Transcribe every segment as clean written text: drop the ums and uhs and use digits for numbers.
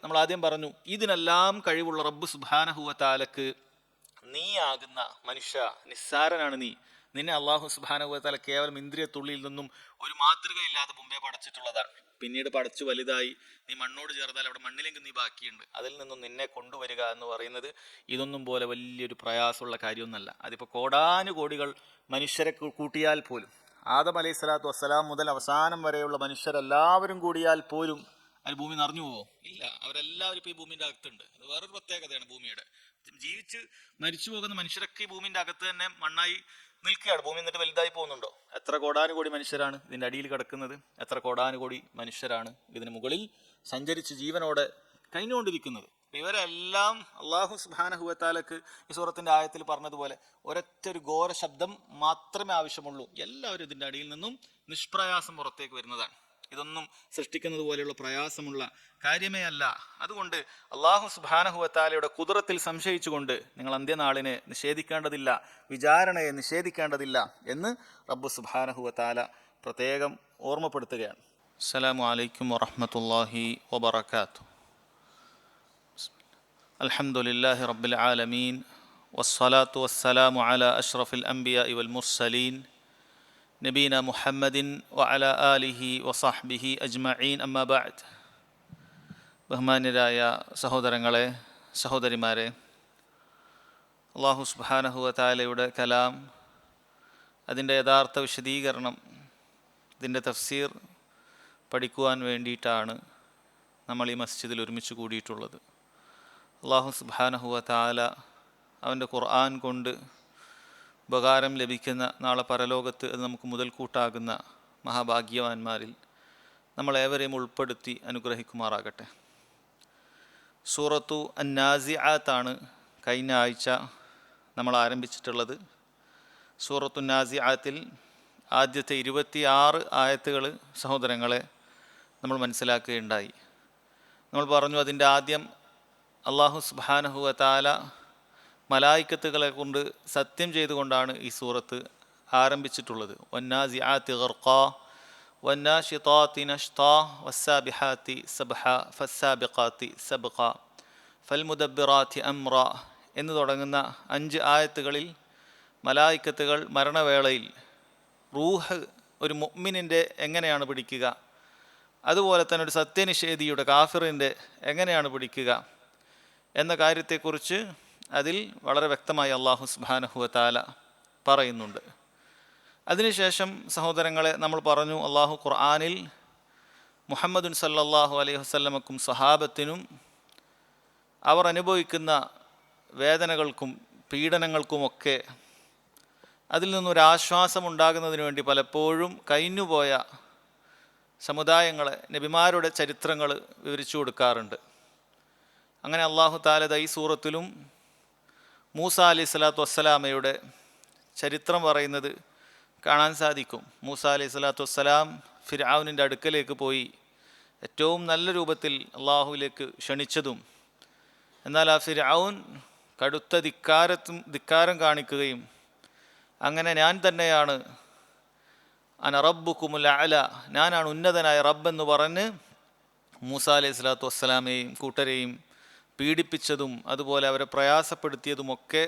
നമ്മൾ ആദ്യം പറഞ്ഞു, ഇതിനെല്ലാം കഴിവുള്ള റബ്ബ് സുബ്ഹാനഹു വ തആലക്ക് നീ ആകുന്ന മനുഷ്യ നിസ്സാരനാണ് നീ. നിന്നെ അള്ളാഹു സുബ്ഹാനഹു വ തആല കേവലം ഇന്ദ്രിയത്തുള്ളിൽ നിന്നും ഒരു മാതൃകയില്ലാതെ മുമ്പേ പടച്ചിട്ടുള്ളതാണ്. പിന്നീട് പടച്ചു വലുതായി നീ മണ്ണോട് ചേർന്നാൽ അവിടെ മണ്ണിലെങ്കിൽ നീ ബാക്കിയുണ്ട്. അതിൽ നിന്നും നിന്നെ കൊണ്ടുവരിക എന്ന് പറയുന്നത് ഇതൊന്നും പോലെ വലിയൊരു പ്രയാസമുള്ള കാര്യമൊന്നുമല്ല. അതിപ്പോൾ കോടാനുകോടികൾ മനുഷ്യരെ കൂട്ടിയാൽ പോലും, ആദം അലൈഹി സ്വലാത്തു വസ്സലാം മുതൽ അവസാനം വരെയുള്ള മനുഷ്യരെല്ലാവരും കൂടിയാൽ പോലും അതിൽ ഭൂമി നിറഞ്ഞു പോവോ? ഇല്ല. അവരെല്ലാവരും ഇപ്പോൾ ഈ ഭൂമിൻ്റെ അകത്തുണ്ട്. അത് വേറൊരു പ്രത്യേകതയാണ് ഭൂമിയുടെ. ജീവിച്ച് മരിച്ചു പോകുന്ന മനുഷ്യരൊക്കെ ഈ ഭൂമിൻ്റെ അകത്ത് തന്നെ മണ്ണായി നിൽക്കുകയാണ്. ഭൂമി എന്നിട്ട് വലുതായി പോകുന്നുണ്ടോ? എത്ര കോടാനുകോടി മനുഷ്യരാണ് ഇതിൻ്റെ അടിയിൽ കിടക്കുന്നത്? എത്ര കോടാനുകോടി മനുഷ്യരാണ് ഇതിന് മുകളിൽ സഞ്ചരിച്ച് ജീവനോടെ കഴിഞ്ഞുകൊണ്ടിരിക്കുന്നത്? ഇവരെല്ലാം അള്ളാഹു സുബ്ഹാനഹു വ തആലക്ക് ഈ സൂറത്തിൻ്റെ ആയത്തിൽ പറഞ്ഞതുപോലെ ഒരൊറ്റ ഒരു ഘോര ശബ്ദം മാത്രമേ ആവശ്യമുള്ളൂ. എല്ലാവരും ഇതിൻ്റെ അടിയിൽ നിന്നും നിഷ്പ്രയാസം പുറത്തേക്ക് വരുന്നതാണ്. ഇതൊന്നും സൃഷ്ടിക്കുന്നത് പോലെയുള്ള പ്രയാസമുള്ള കാര്യമേ അല്ല. അതുകൊണ്ട് അള്ളാഹു സുബ്ഹാനഹു വ തആലയുടെ ഖുദ്റത്തിൽ സംശയിച്ചുകൊണ്ട് നിങ്ങൾ അന്ത്യനാളിനെ നിഷേധിക്കേണ്ടതില്ല, വിചാരണയെ നിഷേധിക്കേണ്ടതില്ല എന്ന് റബ്ബ് സുബ്ഹാനഹു വ തആല പ്രത്യേകം ഓർമ്മപ്പെടുത്തുകയാണ്. അസ്സലാമു അലൈക്കും വറഹ്മത്തുള്ളാഹി വബറകാതുഹു. അൽഹംദുലില്ലാഹി റബ്ബിൽ ആലമീൻ വസ്സലാത്തു വസ്സലാമു അലാ അഷ്റഫിൽ അംബിയാഇ വൽ മുർസലീൻ നബീന മുഹമ്മദിൻ വഅലാ ആലിഹി വസഹ്ബിഹി അജ്മഈൻ. അമ്മാ ബഅദ്. ബഹുമാന്യരായ സഹോദരങ്ങളെ, സഹോദരിമാരെ, അല്ലാഹു സുബ്ഹാനഹു വ തആലയുടെ കലാം, അതിൻ്റെ യഥാർത്ഥ വിശദീകരണം, ഇതിൻ്റെ തഫ്സീർ പഠിക്കുവാൻ വേണ്ടിയിട്ടാണ് നമ്മൾ ഈ മസ്ജിദിൽ ഒരുമിച്ച് കൂടിയിട്ടുള്ളത്. അല്ലാഹു സുബ്ഹാനഹു വ തആല അവൻ്റെ ഖുർആൻ കൊണ്ട് ഉപകാരം ലഭിക്കുന്ന നാളെ പരലോകത്ത് അത് നമുക്ക് മുതൽക്കൂട്ടാകുന്ന മഹാഭാഗ്യവാന്മാരിൽ നമ്മളേവരെയും ഉൾപ്പെടുത്തി അനുഗ്രഹിക്കുമാറാകട്ടെ. സൂറത്തു അന്നാസിആത്താണ് കഴിഞ്ഞ ആഴ്ച നമ്മൾ ആരംഭിച്ചിട്ടുള്ളത്. സൂറത്തു നാസിആത്തിൽ ആദ്യത്തെ 26 ആയത്തുകൾ സഹോദരങ്ങളെ നമ്മൾ മനസ്സിലാക്കുകയുണ്ടായി. നമ്മൾ പറഞ്ഞു അതിൻ്റെ ആദ്യം അല്ലാഹു സുബ്ഹാനഹു വ തആല മലായിക്കത്തുകളെ കൊണ്ട് സത്യം ചെയ്തുകൊണ്ടാണ് ഈ സൂറത്ത് ആരംഭിച്ചിട്ടുള്ളത്. വന്നാസിആതി ഗർഖാ വന്നാശിതാതി നഷ്താ വസ്സാബിഹാതി സബ്ഹാ ഫസ്സാബിഖാതി സബ്ഖാ ഫൽമുദബ്ബിറാതി അംറ എന്ന് തുടങ്ങുന്ന 5 ആയത്തുകളിൽ മലായിക്കത്തുകൾ മരണവേളയിൽ റൂഹ് ഒരു മുഅ്മിനിൻ്റെ എങ്ങനെയാണ് പിടിക്കുക, അതുപോലെ തന്നെ ഒരു സത്യനിഷേധിയുടെ കാഫിറിൻ്റെ എങ്ങനെയാണ് പിടിക്കുക എന്ന കാര്യത്തെക്കുറിച്ച് അതിൽ വളരെ വ്യക്തമായി അല്ലാഹു സുബ്ഹാനഹു വ തആല പറയുന്നുണ്ട്. അതിനുശേഷം സഹോദരങ്ങളെ നമ്മൾ പറഞ്ഞു, അല്ലാഹു ഖുർആനിൽ മുഹമ്മദുൻ സല്ലല്ലാഹു അലൈഹി വസല്ലമക്കും സഹാബത്തിനും അവർ അനുഭവിക്കുന്ന വേദനകൾക്കും പീഡനങ്ങൾക്കുമൊക്കെ അതിൽ നിന്നൊരാശ്വാസം ഉണ്ടാകുന്നതിന് വേണ്ടി പലപ്പോഴും കഴിഞ്ഞുപോയ സമുദായങ്ങളെ നബിമാരുടെ ചരിത്രങ്ങൾ വിവരിച്ചു കൊടുക്കാറുണ്ട്. അങ്ങനെ അല്ലാഹു തആല ഈ സൂറത്തിലും മൂസ അലൈഹി സ്വലാത്തു വസ്സലാമയുടെ ചരിത്രം പറയുന്നത് കാണാൻ സാധിക്കും. മൂസ അലൈഹി സ്വലാത്തു വസ്സലാം ഫിർഔനിൻ്റെ അടുക്കലേക്ക് പോയി ഏറ്റവും നല്ല രൂപത്തിൽ അള്ളാഹുവിലേക്ക് ക്ഷണിച്ചതും, എന്നാൽ ആ ഫിർഔൻ കടുത്ത ധിക്കാരം കാണിക്കുകയും അങ്ങനെ ഞാൻ തന്നെയാണ് അന റബ്ബുക്കുമുൽ അഅല, ഞാനാണ് ഉന്നതനായ റബ്ബ് എന്ന് പറഞ്ഞ് മൂസ അലൈഹി സ്വലാത്തു വസ്സലാമയെയും കൂട്ടരെയും പീഡിപ്പിച്ചതും അതുപോലെ അവരെ പ്രയാസപ്പെടുത്തിയതുമൊക്കെ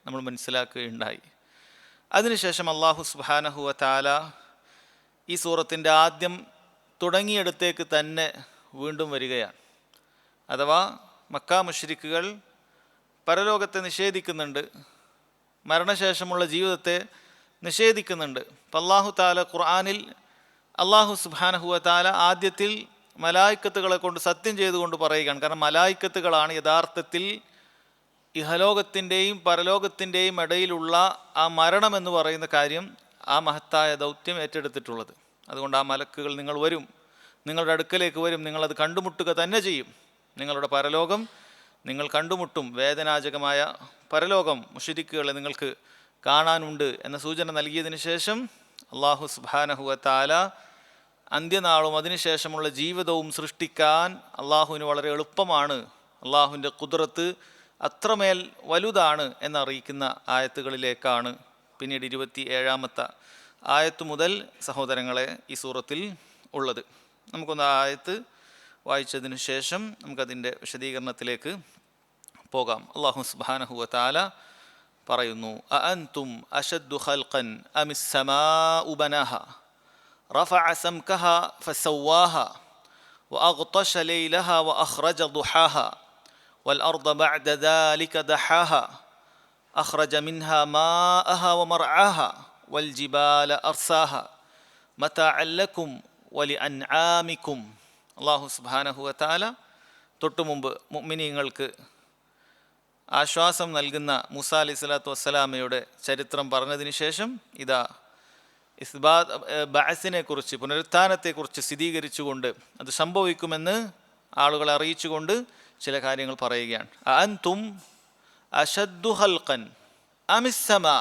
നമ്മൾ മനസ്സിലാക്കുകയുണ്ടായി. അതിനുശേഷം അല്ലാഹു സുബ്ഹാനഹു വ തആല ഈ സൂറത്തിൻ്റെ ആദ്യം തുടങ്ങിയിടത്തേക്ക് തന്നെ വീണ്ടും വരികയാണ്. അഥവാ മക്കാ മുശ്രിക്കുകൾ പരലോകത്തെ നിഷേധിക്കുന്നുണ്ട്, മരണശേഷമുള്ള ജീവിതത്തെ നിഷേധിക്കുന്നുണ്ട്. അപ്പം അല്ലാഹു തആല ഖുർആനിൽ അല്ലാഹു സുബ്ഹാനഹു വ തആല ആദ്യത്തിൽ മലായിക്കത്തുകളെ കൊണ്ട് സത്യം ചെയ്തുകൊണ്ട് പറയുകയാണ്. കാരണം മലായിക്കത്തുകളാണ് യഥാർത്ഥത്തിൽ ഇഹലോകത്തിൻ്റെയും പരലോകത്തിൻ്റെയും ഇടയിലുള്ള ആ മരണം എന്ന് പറയുന്ന കാര്യം, ആ മഹത്തായ ദൗത്യം ഏറ്റെടുത്തിട്ടുള്ളത്. അതുകൊണ്ട് ആ മലക്കുകൾ നിങ്ങൾ വരും, നിങ്ങളുടെ അടുക്കലേക്ക് വരും, നിങ്ങളത് കണ്ടുമുട്ടുക തന്നെ ചെയ്യും. നിങ്ങളുടെ പരലോകം നിങ്ങൾ കണ്ടുമുട്ടും, വേദനാജകമായ പരലോകം മുശ്രിക്കുകളെ നിങ്ങൾക്ക് കാണാനുണ്ട് എന്ന സൂചന നൽകിയതിന് ശേഷം അല്ലാഹു സുബ്ഹാനഹു വ തആല അന്ത്യനാളും അതിനുശേഷമുള്ള ജീവിതവും സൃഷ്ടിക്കാൻ അള്ളാഹുവിന് വളരെ എളുപ്പമാണ്, അള്ളാഹുവിൻ്റെ ഖുദ്റത്ത് അത്രമേൽ വലുതാണ് എന്നറിയിക്കുന്ന ആയത്തുകളിലേക്കാണ് പിന്നീട് 27-ാമത്തെ ആയത്ത് മുതൽ സഹോദരങ്ങളെ ഈ സൂറത്തിൽ ഉള്ളത്. നമുക്കൊന്ന് ആയത്ത് വായിച്ചതിനു ശേഷം നമുക്കതിൻ്റെ വിശദീകരണത്തിലേക്ക് പോകാം. അല്ലാഹു സുബ്ഹാനഹു വ തആല പറയുന്നു, അഅൻതും അശദ്ദു ഖൽഖൻ അമിസ് സമാഉ ബനാഹ റഫഅ സംകഹ ഫസവ്വാഹ വഅഗ്തശ ലൈലഹ വഅഖ്റജ ദുഹാഹ والأرض بعد ذلك دحاها أخرج منها ماءها ومرعاها والجبال أرساها متاعا لكم ولأنعامكم. അല്ലാഹു സുബ്ഹാനഹു വ തആല തൊട്ടുമുമ്പ് മുഅ്മിനീങ്ങൾക്ക് ആശ്വാസം നൽകുന്ന മൂസാ അലൈഹി സ്വലാത്തു വസ്സലാമയുടെ ചരിത്രം പറഞ്ഞതിന് ശേഷം ഇതാ ബഅസിനെ കുറിച്ച്, പുനരുത്ഥാനത്തെക്കുറിച്ച് സ്ഥിരീകരിച്ചുകൊണ്ട് അത് സംഭവിക്കുമെന്ന് ആളുകളെ അറിയിച്ചുകൊണ്ട് ചില കാര്യങ്ങൾ പറയുകയാണ്. അഅൻതും അശദ്ദു ഖൽഖൻ അമിസ് സമാ.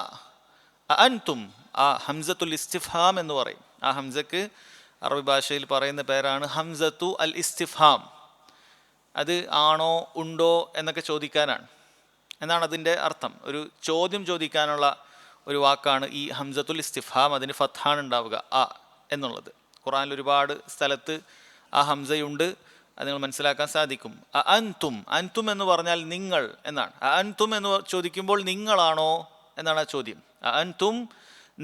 അഅൻതും, ആ ഹംസത്തുൽ ഇസ്തിഫ്ഹാം എന്ന് പറയും. ആ ഹംസക്ക് അറബി ഭാഷയിൽ പറയുന്ന പേരാണ് ഹംസത്തു അൽ ഇസ്തിഫ്ഹാം. അത് ആണോ ഉണ്ടോ എന്നൊക്കെ ചോദിക്കാനാണ് എന്നാണ് അതിൻ്റെ അർത്ഥം. ഒരു ചോദ്യം ചോദിക്കാനുള്ള ഒരു വാക്കാണ് ഈ ഹംസത്തുൽ ഇസ്തിഫ്ഹാം. അതിന് ഫത്ഹാണ് ഉണ്ടാവുക, ആ എന്നുള്ളത്. ഖുർആനിൽ ഒരുപാട് സ്ഥലത്ത് ആ ഹംസയുണ്ട്, അത് നിങ്ങൾ മനസ്സിലാക്കാൻ സാധിക്കും. അഅൻതും, അൻതും എന്ന് പറഞ്ഞാൽ നിങ്ങൾ എന്നാണ്. അഅൻതും എന്ന് ചോദിക്കുമ്പോൾ നിങ്ങളാണോ എന്നാണ് ആ ചോദ്യം. അഅൻതും,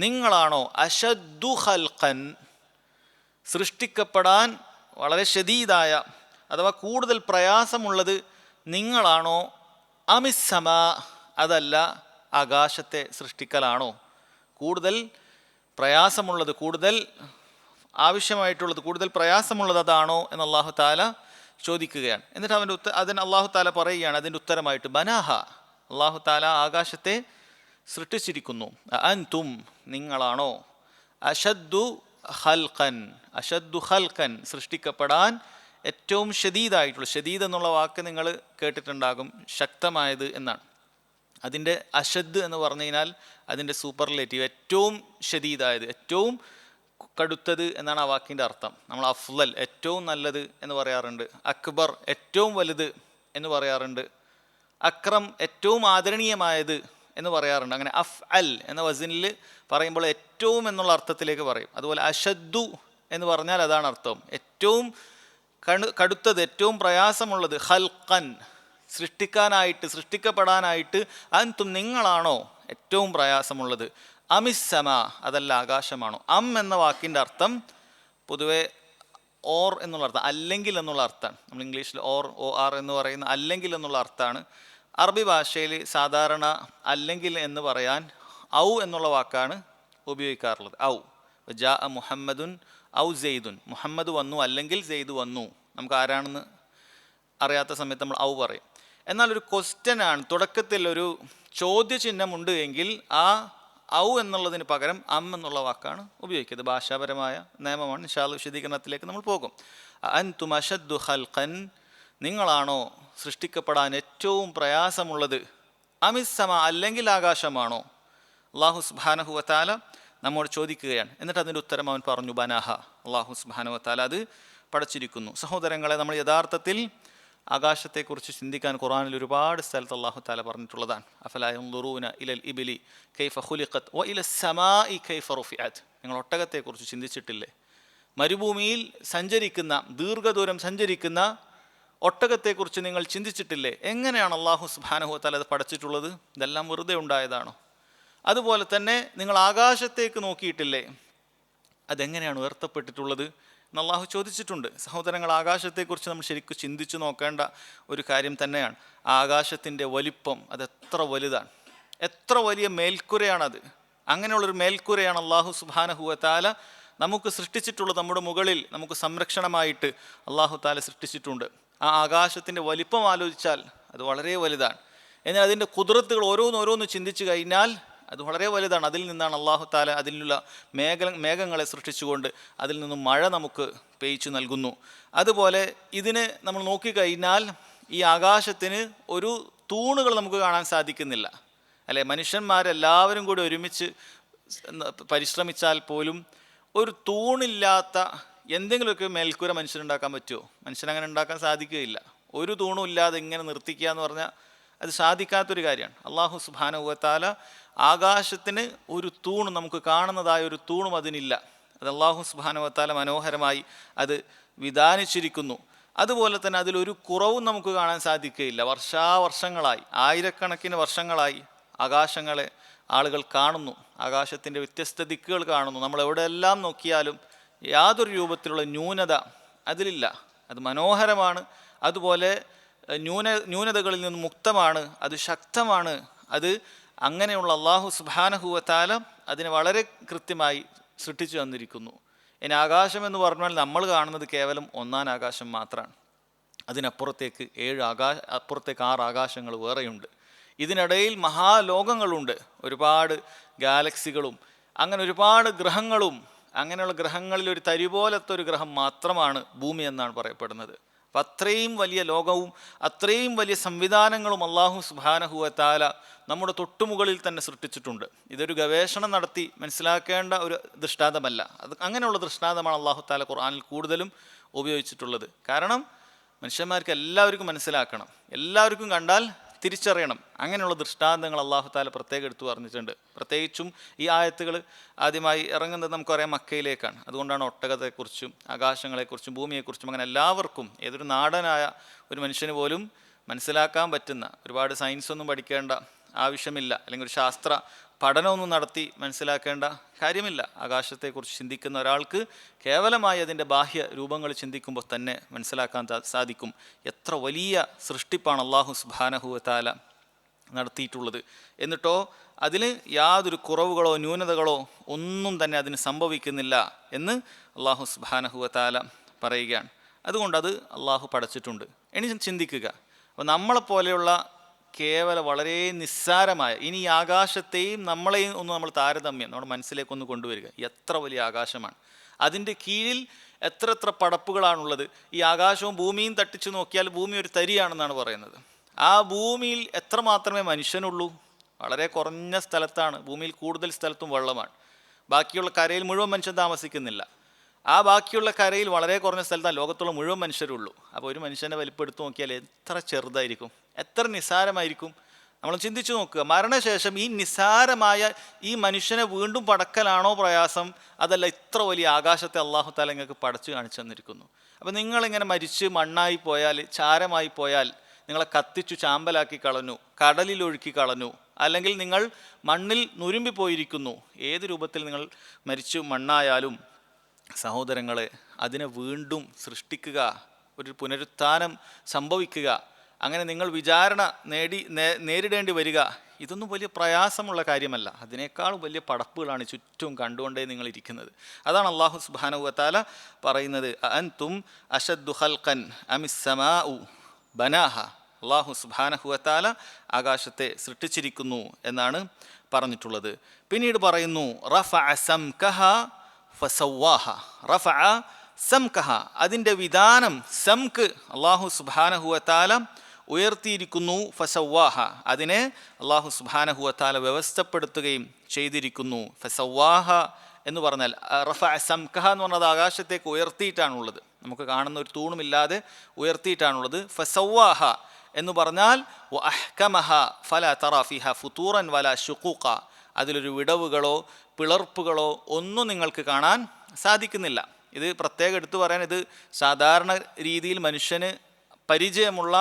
നിങ്ങളാണോ, അശദ്ദു ഖൽഖൻ, സൃഷ്ടിക്കപ്പെടാൻ വളരെ ശദീദായ അഥവാ കൂടുതൽ പ്രയാസമുള്ളത് നിങ്ങളാണോ, അമിസ് സമാ, അതല്ല ആകാശത്തെ സൃഷ്ടിക്കലാണോ കൂടുതൽ പ്രയാസമുള്ളത്, കൂടുതൽ ആവശ്യമായിട്ടുള്ളത്, കൂടുതൽ പ്രയാസമുള്ളത് അതാണോ എന്ന് അല്ലാഹു തആല ചോദിക്കുകയാണ്. എന്നിട്ട് അതിന് അല്ലാഹു തആല പറയുകയാണ് അതിൻ്റെ ഉത്തരമായിട്ട്, ബനാഹ, അല്ലാഹു തആല ആകാശത്തെ സൃഷ്ടിച്ചിരിക്കുന്നു. അൻതും, നിങ്ങളാണോ, അശദ്ദു ഖൽഖൻ, അശദ്ദു ഖൽഖൻ, സൃഷ്ടിക്കപ്പെടാൻ ഏറ്റവും ഷദീദായിട്ടുള്ള, ഷദീദ് എന്നുള്ള വാക്ക് നിങ്ങൾ കേട്ടിട്ടുണ്ടാകും, ശക്തമായത് എന്നാണ്. അതിൻ്റെ അശദ് എന്ന് പറഞ്ഞു കഴിഞ്ഞാൽ അതിൻ്റെ സൂപ്പർലേറ്റീവ്, ഏറ്റവും ഷദീദായത്, ഏറ്റവും കടുത്തത് എന്നാണ് ആ വാക്കിൻ്റെ അർത്ഥം. നമ്മൾ അഫ്ളൽ, ഏറ്റവും നല്ലത് എന്ന് പറയാറുണ്ട്. അക്ബർ, ഏറ്റവും വലുത് എന്ന് പറയാറുണ്ട്. അക്രം, ഏറ്റവും ആദരണീയമായത് എന്ന് പറയാറുണ്ട്. അങ്ങനെ അഫ് അൽ എന്ന വസിനിൽ പറയുമ്പോൾ ഏറ്റവും എന്നുള്ള അർത്ഥത്തിലേക്ക് പറയും. അതുപോലെ അശദ്ദു എന്ന് പറഞ്ഞാൽ അതാണ് അർത്ഥം, ഏറ്റവും കടുത്തത്, ഏറ്റവും പ്രയാസമുള്ളത്. ഖൽഖൻ, സൃഷ്ടിക്കാനായിട്ട്, സൃഷ്ടിക്കപ്പെടാനായിട്ട്. അൻതും, നിങ്ങളാണോ ഏറ്റവും പ്രയാസമുള്ളത്. അമിസ് സമാ, അതല്ല ആകാശമാണോ. എന്ന വാക്കിൻ്റെ അർത്ഥം പൊതുവെ ഓർ എന്നുള്ള അർത്ഥം, അല്ലെങ്കിൽ എന്നുള്ള അർത്ഥമാണ്. നമ്മൾ ഇംഗ്ലീഷിൽ ഒ ആർ എന്ന് പറയുന്ന അല്ലെങ്കിൽ എന്നുള്ള അർത്ഥമാണ്. അറബി ഭാഷയിൽ സാധാരണ അല്ലെങ്കിൽ എന്ന് പറയാൻ ഔ എന്നുള്ള വാക്കാണ് ഉപയോഗിക്കാറുള്ളത്. ഔ ജാ മുഹമ്മദുൻ ഔ സെയ്ദുൻ, മുഹമ്മദ് വന്നു അല്ലെങ്കിൽ സെയ്ദ് വന്നു. നമുക്ക് ആരാണെന്ന് അറിയാത്ത സമയത്ത് നമ്മൾ ഔ പറയും. എന്നാൽ ഒരു ക്വസ്റ്റ്യനാണ്, തുടക്കത്തിൽ ഒരു ചോദ്യചിഹ്നമുണ്ട് എങ്കിൽ ആ ഔ എന്നുള്ളതിന് പകരം എന്നുള്ള വാക്കാണ് ഉപയോഗിക്കുന്നത്. ഭാഷാപരമായ നിയമമാണ്. ഇൻഷാ അല്ലാഹ് വിശദീകരണത്തിലേക്ക് നമ്മൾ പോകും. അൻതും അശദ്ദു ഖൽഖൻ, നിങ്ങളാണോ സൃഷ്ടിക്കപ്പെടാൻ ഏറ്റവും പ്രയാസമുള്ളത്. അമിസ് സമാ, അല്ലെങ്കിൽ ആകാശമാണോ. അല്ലാഹു സുബ്ഹാനഹു വ തആല നമ്മോട് ചോദിക്കുകയാണ്. എന്നിട്ട് അതിൻ്റെ ഉത്തരം അവൻ പറഞ്ഞു, ബനാഹ, അല്ലാഹു സുബ്ഹാനഹു വ തആല അത് പടച്ചിരിക്കുന്നു. സഹോദരങ്ങളെ, നമ്മൾ യഥാർത്ഥത്തിൽ ആകാശത്തെക്കുറിച്ച് ചിന്തിക്കാൻ ഖുർആനിൽ ഒരുപാട് സ്ഥലത്ത് അല്ലാഹു തആല പറഞ്ഞിട്ടുള്ളതാണ്. അഫലാ യൻദുറൂന ഇലൽ ഇബ്ലി കൈഫ ഖുലിഖത് വ ഇലസ് സമാഇ കൈഫ റുഫിഅത്. നിങ്ങൾ ഒട്ടകത്തെക്കുറിച്ച് ചിന്തിച്ചിട്ടില്ലേ? മരുഭൂമിയിൽ സഞ്ചരിക്കുന്ന, ദീർഘദൂരം സഞ്ചരിക്കുന്ന ഒട്ടകത്തെക്കുറിച്ച് നിങ്ങൾ ചിന്തിച്ചിട്ടില്ലേ? എങ്ങനെയാണ് അല്ലാഹു സുബ്ഹാനഹു വ തആല അത് പടച്ചിട്ടുള്ളത്? ഇതെല്ലാം വെറുതെ ഉണ്ടായതാണോ? അതുപോലെ തന്നെ നിങ്ങൾ ആകാശത്തേക്ക് നോക്കിയിട്ടില്ലേ? അതെങ്ങനെയാണ് ഉയർത്തപ്പെട്ടിട്ടുള്ളത് എന്ന് അല്ലാഹു ചോദിച്ചിട്ടുണ്ട്. സഹോദരങ്ങൾ, ആകാശത്തെക്കുറിച്ച് നമ്മൾ ശരിക്കും ചിന്തിച്ചു നോക്കേണ്ട ഒരു കാര്യം തന്നെയാണ്. ആകാശത്തിൻ്റെ വലിപ്പം അത് എത്ര വലുതാണ്, എത്ര വലിയ മേൽക്കുരയാണത്. അങ്ങനെയുള്ളൊരു മേൽക്കുരയാണ് അല്ലാഹു സുബ്ഹാനഹു വ തആല നമുക്ക് സൃഷ്ടിച്ചിട്ടുള്ളത്. നമ്മുടെ മുകളിൽ നമുക്ക് സംരക്ഷണമായിട്ട് അല്ലാഹു തആല സൃഷ്ടിച്ചിട്ടുണ്ട്. ആ ആകാശത്തിൻ്റെ വലിപ്പം ആലോചിച്ചാൽ അത് വളരെ വലുതാണ്. എന്നാൽ അതിൻ്റെ ഖുദ്റത്തുകൾ ഓരോന്നോരോന്ന് ചിന്തിച്ചു കഴിഞ്ഞാൽ അത് വളരെ വലുതാണ്. അതിൽ നിന്നാണ് അല്ലാഹു തആല അതിലുള്ള മേഘങ്ങളെ സൃഷ്ടിച്ചുകൊണ്ട് അതിൽ നിന്നും മഴ നമുക്ക് പെയ്ച്ചു നൽകുന്നു. അതുപോലെ ഇതിന് നമ്മൾ നോക്കിക്കഴിഞ്ഞാൽ ഈ ആകാശത്തിന് ഒരു തൂണുകൾ നമുക്ക് കാണാൻ സാധിക്കുന്നില്ല, അല്ലെ? മനുഷ്യന്മാരെല്ലാവരും കൂടി ഒരുമിച്ച് പരിശ്രമിച്ചാൽ പോലും ഒരു തൂണില്ലാത്ത എന്തെങ്കിലുമൊക്കെ മേൽക്കൂര മനുഷ്യനുണ്ടാക്കാൻ പറ്റുമോ? മനുഷ്യനങ്ങനെ ഉണ്ടാക്കാൻ സാധിക്കുകയില്ല. ഒരു തൂണും ഇല്ലാതെ ഇങ്ങനെ നിർത്തിക്കുക എന്ന് പറഞ്ഞാൽ അത് സാധിക്കാത്തൊരു കാര്യമാണ്. അല്ലാഹു സുബ്ഹാനഹു വ തആല ആകാശത്തിന് ഒരു തൂണും, നമുക്ക് കാണുന്നതായ ഒരു തൂണും അതിനില്ല. അത് അല്ലാഹു സുബ്ഹാനഹു വ തആല മനോഹരമായി അത് വിധാനിച്ചിരിക്കുന്നു. അതുപോലെ തന്നെ അതിലൊരു കുറവും നമുക്ക് കാണാൻ സാധിക്കുകയില്ല. വർഷാവർഷങ്ങളായി, ആയിരക്കണക്കിന് വർഷങ്ങളായി ആകാശങ്ങളെ ആളുകൾ കാണുന്നു, ആകാശത്തിൻ്റെ വ്യത്യസ്ത ദിക്കുകൾ കാണുന്നു. നമ്മൾ എവിടെയെല്ലാം നോക്കിയാലും യാതൊരു രൂപത്തിലുള്ള ന്യൂനത അതിലില്ല. അത് മനോഹരമാണ്. അതുപോലെ ന്യൂനതകളിൽ നിന്ന് മുക്തമാണ്, അത് ശക്തമാണ്. അത് അങ്ങനെയുള്ള അല്ലാഹു സുബ്ഹാനഹു വ തആല അതിനെ വളരെ കൃത്യമായി സൃഷ്ടിച്ചു തന്നിരിക്കുന്നു. ഇനി ആകാശം എന്ന് പറഞ്ഞാൽ നമ്മൾ കാണുന്നത് കേവലം ഒന്നാം ആകാശം മാത്രമാണ്. അതിനപ്പുറത്തേക്ക് അപ്പുറത്തേക്ക് 6 ആകാശങ്ങൾ വേറെയുണ്ട്. ഇതിനിടയിൽ മഹാലോകങ്ങളുണ്ട്, ഒരുപാട് ഗാലക്സികളും അങ്ങനെ ഒരുപാട് ഗ്രഹങ്ങളും. അങ്ങനെയുള്ള ഗ്രഹങ്ങളിൽ ഒരു തരി പോലത്തെ ഒരു ഗ്രഹം മാത്രമാണ് ഭൂമി എന്നാണ് പറയപ്പെടുന്നത്. അപ്പം അത്രയും വലിയ ലോകവും അത്രയും വലിയ സംവിധാനങ്ങളും അല്ലാഹു സുബ്ഹാനഹു വ തആല നമ്മുടെ തൊട്ടുമുകളിൽ തന്നെ സൃഷ്ടിച്ചിട്ടുണ്ട്. ഇതൊരു ഗവേഷണം നടത്തി മനസ്സിലാക്കേണ്ട ഒരു ദൃഷ്ടാന്തമല്ല. അത് അങ്ങനെയുള്ള ദൃഷ്ടാന്തമാണ് അല്ലാഹു തആല ഖുർആനിൽ കൂടുതലും ഉപയോഗിച്ചിട്ടുള്ളത്. കാരണം മനുഷ്യന്മാർക്ക് എല്ലാവർക്കും മനസ്സിലാക്കണം, എല്ലാവർക്കും കണ്ടാൽ തിരിച്ചറിയണം. അങ്ങനെയുള്ള ദൃഷ്ടാന്തങ്ങൾ അല്ലാഹു തആല പ്രത്യേകം എടുത്തു പറഞ്ഞിട്ടുണ്ട്. പ്രത്യേകിച്ചും ഈ ആയത്തുകൾ ആദ്യമായി ഇറങ്ങുന്നത് നമുക്കറിയാം മക്കയിലേക്കാണ്. അതുകൊണ്ടാണ് ഒട്ടകത്തെക്കുറിച്ചും ആകാശങ്ങളെക്കുറിച്ചും ഭൂമിയെക്കുറിച്ചും അങ്ങനെ എല്ലാവർക്കും, ഏതൊരു നാടനായ ഒരു മനുഷ്യന് പോലും മനസ്സിലാക്കാൻ പറ്റുന്ന, ഒരുപാട് സയൻസ് ഒന്നും പഠിക്കേണ്ട ആവശ്യമില്ല, അല്ലെങ്കിൽ ഒരു ശാസ്ത്ര പഠനമൊന്നും നടത്തി മനസ്സിലാക്കേണ്ട കാര്യമില്ല. ആകാശത്തെക്കുറിച്ച് ചിന്തിക്കുന്ന ഒരാൾക്ക് കേവലമായി അതിൻ്റെ ബാഹ്യ രൂപങ്ങൾ ചിന്തിക്കുമ്പോൾ തന്നെ മനസ്സിലാക്കാൻ സാധിക്കും എത്ര വലിയ സൃഷ്ടിപ്പാണ് അല്ലാഹു സുബ്ഹാനഹു വ തആല നടത്തിയിട്ടുള്ളത്. എന്നിട്ടോ അതിന് യാതൊരു കുറവുകളോ ന്യൂനതകളോ ഒന്നും തന്നെ അതിന് സംഭവിക്കുന്നില്ല എന്ന് അല്ലാഹു സുബ്ഹാനഹു വ തആല പറയുകയാണ്. അതുകൊണ്ടത് അല്ലാഹു പടച്ചിട്ടുണ്ട്. ഇനി ചിന്തിക്കുക, അപ്പോൾ നമ്മളെപ്പോലെയുള്ള കേവലം വളരെ നിസ്സാരമായ, ഇനി ഈ ആകാശത്തെയും നമ്മളെയും ഒന്ന് നമ്മൾ താരതമ്യം നമ്മുടെ മനസ്സിലേക്കൊന്ന് കൊണ്ടുവരിക. എത്ര വലിയ ആകാശമാണ്, അതിൻ്റെ കീഴിൽ എത്ര പടപ്പുകളാണുള്ളത്. ഈ ആകാശവും ഭൂമിയും തട്ടിച്ചു നോക്കിയാൽ ഭൂമി ഒരു തരിയാണെന്നാണ് പറയുന്നത്. ആ ഭൂമിയിൽ എത്ര മാത്രമേ മനുഷ്യനുള്ളൂ? വളരെ കുറഞ്ഞ സ്ഥലത്താണ്. ഭൂമിയിൽ കൂടുതൽ സ്ഥലത്തും വെള്ളമാണ്. ബാക്കിയുള്ള കരയിൽ മുഴുവൻ മനുഷ്യൻ താമസിക്കുന്നില്ല. ആ ബാക്കിയുള്ള കരയിൽ വളരെ കുറഞ്ഞ സ്ഥലത്താണ് ലോകത്തുള്ള മുഴുവൻ മനുഷ്യരുള്ളൂ. അപ്പോൾ ഒരു മനുഷ്യനെ വലിപ്പെടുത്തു നോക്കിയാൽ എത്ര ചെറുതായിരിക്കും, എത്ര നിസ്സാരമായിരിക്കും. നമ്മൾ ചിന്തിച്ചു നോക്കുക, മരണശേഷം ഈ നിസ്സാരമായ ഈ മനുഷ്യനെ വീണ്ടും പടക്കലാണോ പ്രയാസം, അതല്ല ഇത്ര വലിയ ആകാശത്തെ അല്ലാഹു തആല നിങ്ങൾക്ക് പടച്ചു കാണിച്ചു തന്നിരിക്കുന്നു. അപ്പോൾ നിങ്ങളിങ്ങനെ മരിച്ച് മണ്ണായി പോയാൽ, ചാരമായി പോയാൽ, നിങ്ങളെ കത്തിച്ചു ചാമ്പലാക്കി കളഞ്ഞു, കടലിൽ ഒഴുക്കി കളഞ്ഞു, അല്ലെങ്കിൽ നിങ്ങൾ മണ്ണിൽ നുരുമ്പിപ്പോയിരിക്കുന്നു. ഏത് രൂപത്തിൽ നിങ്ങൾ മരിച്ചു മണ്ണായാലും സഹോദരങ്ങളെ, അതിനെ വീണ്ടും സൃഷ്ടിക്കുക, ഒരു പുനരുത്ഥാനം സംഭവിക്കുക, അങ്ങനെ നിങ്ങൾ വിചാരണ നേരിടേണ്ടി വരിക, ഇതൊന്നും വലിയ പ്രയാസമുള്ള കാര്യമല്ല. അതിനേക്കാളും വലിയ പടപ്പുകളാണ് ചുറ്റും കണ്ടുകൊണ്ടേ നിങ്ങൾ ഇരിക്കുന്നത്. അതാണ് അല്ലാഹു സുബ്ഹാനഹു വ തആല പറയുന്നത്, അൻതും അശദ്ദു ഖൽഖൻ അമിസ് സമാഉ ബനാഹ. അല്ലാഹു സുബ്ഹാനഹു വ തആല ആകാശത്തെ സൃഷ്ടിച്ചിരിക്കുന്നു എന്നാണ് പറഞ്ഞിട്ടുള്ളത്. പിന്നീട് പറയുന്നു റഫഅ സംകഹ ഫസവ്വാഹ. റഫഅ സംകഹ, അതിൻ്റെ വിധാനം, സംക് അല്ലാഹു സുബ്ഹാനഹു വ തആല ഉയർത്തിയിരിക്കുന്നു. ഫസവ്വാഹ, അതിനെ അല്ലാഹു സുബ്ഹാനഹു വ തആല വ്യവസ്ഥപ്പെടുത്തുകയും ചെയ്തിരിക്കുന്നു. ഫസവ്വാഹ എന്ന് പറഞ്ഞാൽ, റഫഅ സംകഹ എന്ന് പറഞ്ഞത് ആകാശത്തേക്ക് ഉയർത്തിയിട്ടാണുള്ളത്. നമുക്ക് കാണുന്ന ഒരു തൂണുമില്ലാതെ ഉയർത്തിയിട്ടാണുള്ളത്. ഫസവ്വാഹ എന്ന് പറഞ്ഞാൽ വഅഹ്കമഹ ഫലാ തറാ ഫീഹാ ഫുതൂറൻ വലാ ശുഖൂഖ, അതിലൊരു വിടവുകളോ പിളർപ്പുകളോ ഒന്നും നിങ്ങൾക്ക് കാണാൻ സാധിക്കുന്നില്ല. ഇത് പ്രത്യേകം എടുത്തു പറയാൻ, ഇത് സാധാരണ രീതിയിൽ മനുഷ്യന് പരിചയമുള്ള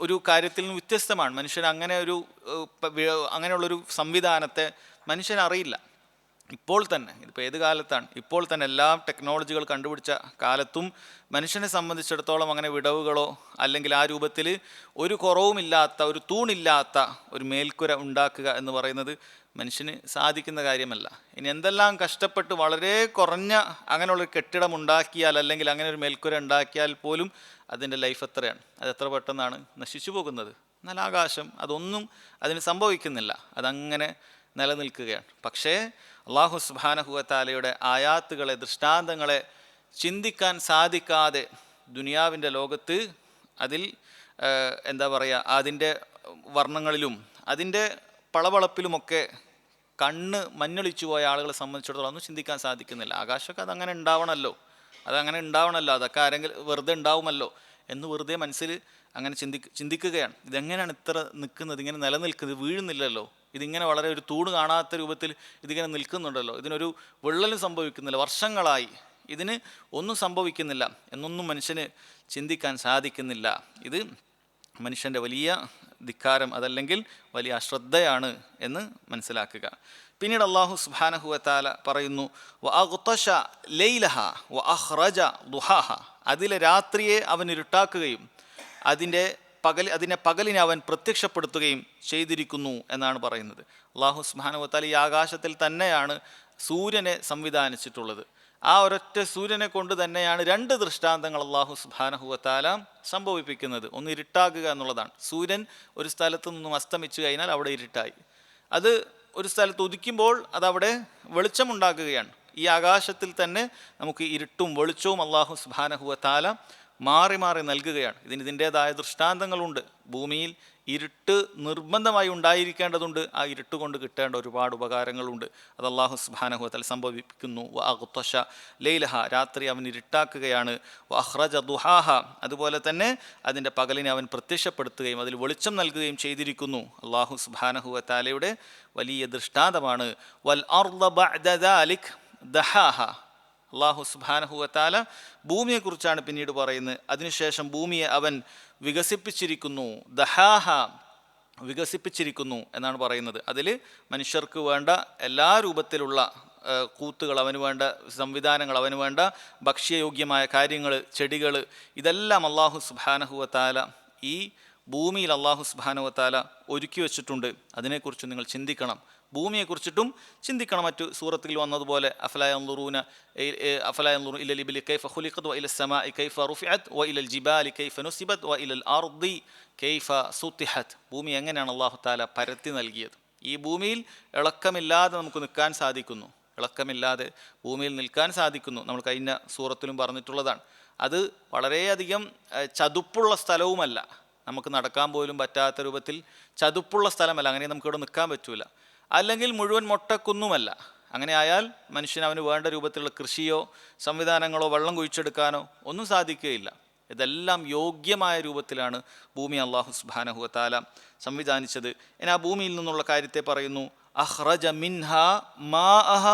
ഒരു കാര്യത്തിൽ നിന്ന് വ്യത്യസ്തമാണ്. മനുഷ്യൻ അങ്ങനെയുള്ളൊരു സംവിധാനത്തെ മനുഷ്യൻ അറിയില്ല. ഇപ്പോൾ തന്നെ, ഇതിപ്പോൾ ഏത് കാലത്താണ്, ഇപ്പോൾ തന്നെ എല്ലാ ടെക്നോളജികൾ കണ്ടുപിടിച്ച കാലത്തും മനുഷ്യനെ സംബന്ധിച്ചിടത്തോളം അങ്ങനെ വിടവുകളോ അല്ലെങ്കിൽ ആ രൂപത്തിൽ ഒരു കുറവുമില്ലാത്ത, ഒരു തൂണില്ലാത്ത ഒരു മേൽക്കുര ഉണ്ടാക്കുക എന്ന് പറയുന്നത് മനുഷ്യന് സാധിക്കുന്ന കാര്യമല്ല. ഇനി എന്തെല്ലാം കഷ്ടപ്പെട്ട് വളരെ കുറഞ്ഞ അങ്ങനെയുള്ളൊരു കെട്ടിടം ഉണ്ടാക്കിയാൽ, അല്ലെങ്കിൽ അങ്ങനെ ഒരു മേൽക്കുര ഉണ്ടാക്കിയാൽ പോലും അതിൻ്റെ ലൈഫ് എത്രയാണ്, അത് എത്ര പെട്ടെന്നാണ് നശിച്ചു പോകുന്നത്. എന്നാൽ ആകാശം അതൊന്നും അതിന് സംഭവിക്കുന്നില്ല, അതങ്ങനെ നിലനിൽക്കുകയാണ്. പക്ഷേ അല്ലാഹു സുബ്ഹാനഹു വ തആലയുടെ ആയാത്തുകളെ, ദൃഷ്ടാന്തങ്ങളെ ചിന്തിക്കാൻ സാധിക്കാതെ ദുനിയാവിൻ്റെ ലോകത്ത് അതിൽ എന്താ പറയുക, അതിൻ്റെ വർണ്ണങ്ങളിലും അതിൻ്റെ പളപളപ്പിലുമൊക്കെ കണ്ണ് മഞ്ഞളിച്ചു പോയ ആളുകളെ സംബന്ധിച്ചിടത്തോളം ഒന്നും ചിന്തിക്കാൻ സാധിക്കുന്നില്ല. ആകാശമൊക്കെ അതങ്ങനെ ഉണ്ടാവണമല്ലോ, അതൊക്കെ ആരെങ്കിലും വെറുതെ ഉണ്ടാവുമല്ലോ എന്ന് വെറുതെ മനസ്സിൽ അങ്ങനെ ചിന്തിക്കുകയാണ്. ഇതെങ്ങനെയാണ് ഇത്ര നിൽക്കുന്നത്, ഇങ്ങനെ നിലനിൽക്കുന്നത്, വീഴുന്നില്ലല്ലോ, ഇതിങ്ങനെ വളരെ ഒരു തൂണ് കാണാത്ത രൂപത്തിൽ ഇതിങ്ങനെ നിൽക്കുന്നുണ്ടല്ലോ, ഇതിനൊരു വിള്ളലും സംഭവിക്കുന്നില്ല, വർഷങ്ങളായി ഇതിന് ഒന്നും സംഭവിക്കുന്നില്ല എന്നൊന്നും മനുഷ്യന് ചിന്തിക്കാൻ സാധിക്കുന്നില്ല. ഇത് മനുഷ്യൻ്റെ വലിയ ധിക്കാരം, അതല്ലെങ്കിൽ വലിയ അശ്രദ്ധയാണ് എന്ന് മനസ്സിലാക്കുക. പിന്നീട് അല്ലാഹു സുബ്ഹാനഹു വ തആല പറയുന്നു, വഅഗ്തശ ലൈലഹ വഅഖ്റജ ദുഹാഹ, അതിലെ രാത്രിയെ അവൻ ഇരുട്ടാക്കുകയും അതിനെ പകലിനെ അവൻ പ്രത്യക്ഷപ്പെടുത്തുകയും ചെയ്തിരിക്കുന്നു എന്നാണ് പറയുന്നത്. അല്ലാഹു സുബ്ഹാനഹു വ തആല ഈ ആകാശത്തിൽ തന്നെയാണ് സൂര്യനെ സംവിധാനിച്ചിട്ടുള്ളത്. ആ ഒരൊറ്റ സൂര്യനെ കൊണ്ട് തന്നെയാണ് 2 ദൃഷ്ടാന്തങ്ങൾ അല്ലാഹു സുബ്ഹാനഹു വ തആല സംഭവിപ്പിക്കുന്നത്. ഒന്ന് ഇരുട്ടാകുക എന്നുള്ളതാണ്. സൂര്യൻ ഒരു സ്ഥലത്ത് നിന്നും അസ്തമിച്ചു കഴിഞ്ഞാൽ അവിടെ ഇരുട്ടായി. അത് ഒരു സ്ഥലത്ത് ഉദിക്കുമ്പോൾ അതവിടെ വെളിച്ചമുണ്ടാക്കുകയാണ്. ഈ ആകാശത്തിൽ തന്നെ നമുക്ക് ഇരുട്ടും വെളിച്ചവും അല്ലാഹു സുബ്ഹാനഹു വ തആല മാറി മാറി നൽകുകയാണ്. ഇതിൻ്റേതായ ദൃഷ്ടാന്തങ്ങളുണ്ട്. ഭൂമിയിൽ ഇരുട്ട് നിർബന്ധമായി ഉണ്ടായിരിക്കേണ്ടതുണ്ട്. ആ ഇരുട്ട് കൊണ്ട് കിട്ടേണ്ട ഒരുപാട് ഉപകാരങ്ങളുണ്ട്. അത് അല്ലാഹു സുബ്ഹാനഹു വ തആല സംഭവിപ്പിക്കുന്നു. വഅഗ്തശ ലൈലഹ, രാത്രി അവൻ ഇരുട്ടാക്കുകയാണ്. വഅഖ്റജ ദുഹാഹ, അതുപോലെ തന്നെ അതിൻ്റെ പകലിനെ അവൻ പ്രത്യക്ഷപ്പെടുത്തുകയും അതിൽ വെളിച്ചം നൽകുകയും ചെയ്തിരിക്കുന്നു. അല്ലാഹു സുബ്ഹാനഹു വ തആലയുടെ വലിയ ദൃഷ്ടാന്തമാണ്. വൽ അർള ബഅദ ദാലിക് ദഹാഹ, അല്ലാഹു സുബ്ഹാനഹു വ തആല ഭൂമിയെക്കുറിച്ചാണ് പിന്നീട് പറയുന്നത്. അതിനുശേഷം ഭൂമിയെ അവൻ വികസിപ്പിച്ചിരിക്കുന്നു. ദഹാഹ, വികസിപ്പിച്ചിരിക്കുന്നു എന്നാണ് പറയുന്നത്. അതിൽ മനുഷ്യർക്ക് വേണ്ട എല്ലാ രൂപത്തിലുള്ള കൂത്തുകൾ, അവന് വേണ്ട സംവിധാനങ്ങൾ, അവന് വേണ്ട ഭക്ഷ്യയോഗ്യമായ കാര്യങ്ങൾ, ചെടികൾ, ഇതെല്ലാം അല്ലാഹു സുബ്ഹാനഹു വ തആല ഈ ഭൂമിയിൽ അല്ലാഹു സുബ്ഹാനഹു വ തആല ഒരുക്കി വെച്ചിട്ടുണ്ട്. അതിനെക്കുറിച്ച് നിങ്ങൾ ചിന്തിക്കണം. ഭൂമിയെക്കുറിച്ചിട്ടും ചിന്തിക്കണം. മറ്റു സൂറത്തിൽ വന്നതുപോലെ അഫലാ യൻദുറൂന ഇലൽ ഇബ്ലി കൈഫ ഖുലിഖത് വഇലൽ സമാഇ കൈഫ റുഫിഅത് വഇലൽ ജിബാലി കൈഫ നുസിബത് വഇലൽ അർദി കൈഫ സുത്തിഹത്. ഭൂമി എങ്ങനെയാണ് അല്ലാഹു തആല പരത്തി നൽകിയത്. ഈ ഭൂമിയിൽ ഇളക്കമില്ലാതെ നമുക്ക് നിൽക്കാൻ സാധിക്കുന്നു. ഇളക്കമില്ലാതെ ഭൂമിയിൽ നിൽക്കാൻ സാധിക്കുന്നു. നമ്മൾ കഴിഞ്ഞ സൂറത്തിലും പറഞ്ഞിട്ടുള്ളതാണ്. അത് വളരെയധികം ചതുപ്പുള്ള സ്ഥലവുമല്ല, നമുക്ക് നടക്കാൻ പോലും പറ്റാത്ത രൂപത്തിൽ ചതുപ്പുള്ള സ്ഥലമല്ല. അങ്ങനെ നമുക്കിവിടെ നിൽക്കാൻ പറ്റൂല. അല്ലെങ്കിൽ മുഴുവൻ മൊട്ടക്കുന്നുമല്ല. അങ്ങനെ ആയാൽ മനുഷ്യന് അവന് വേണ്ട രൂപത്തിലുള്ള കൃഷിയോ സംവിധാനങ്ങളോ വെള്ളം കുഴിച്ചെടുക്കാനോ ഒന്നും സാധിക്കുകയില്ല. ഇതെല്ലാം യോഗ്യമായ രൂപത്തിലാണ് ഭൂമി അല്ലാഹു സുബ്ഹാനഹു വ തആല സംവിധാനിച്ചത്. ഇനി ആ ഭൂമിയിൽ നിന്നുള്ള കാര്യത്തെ പറയുന്നു. അഖ്റജ മിൻഹാ മാഅഹ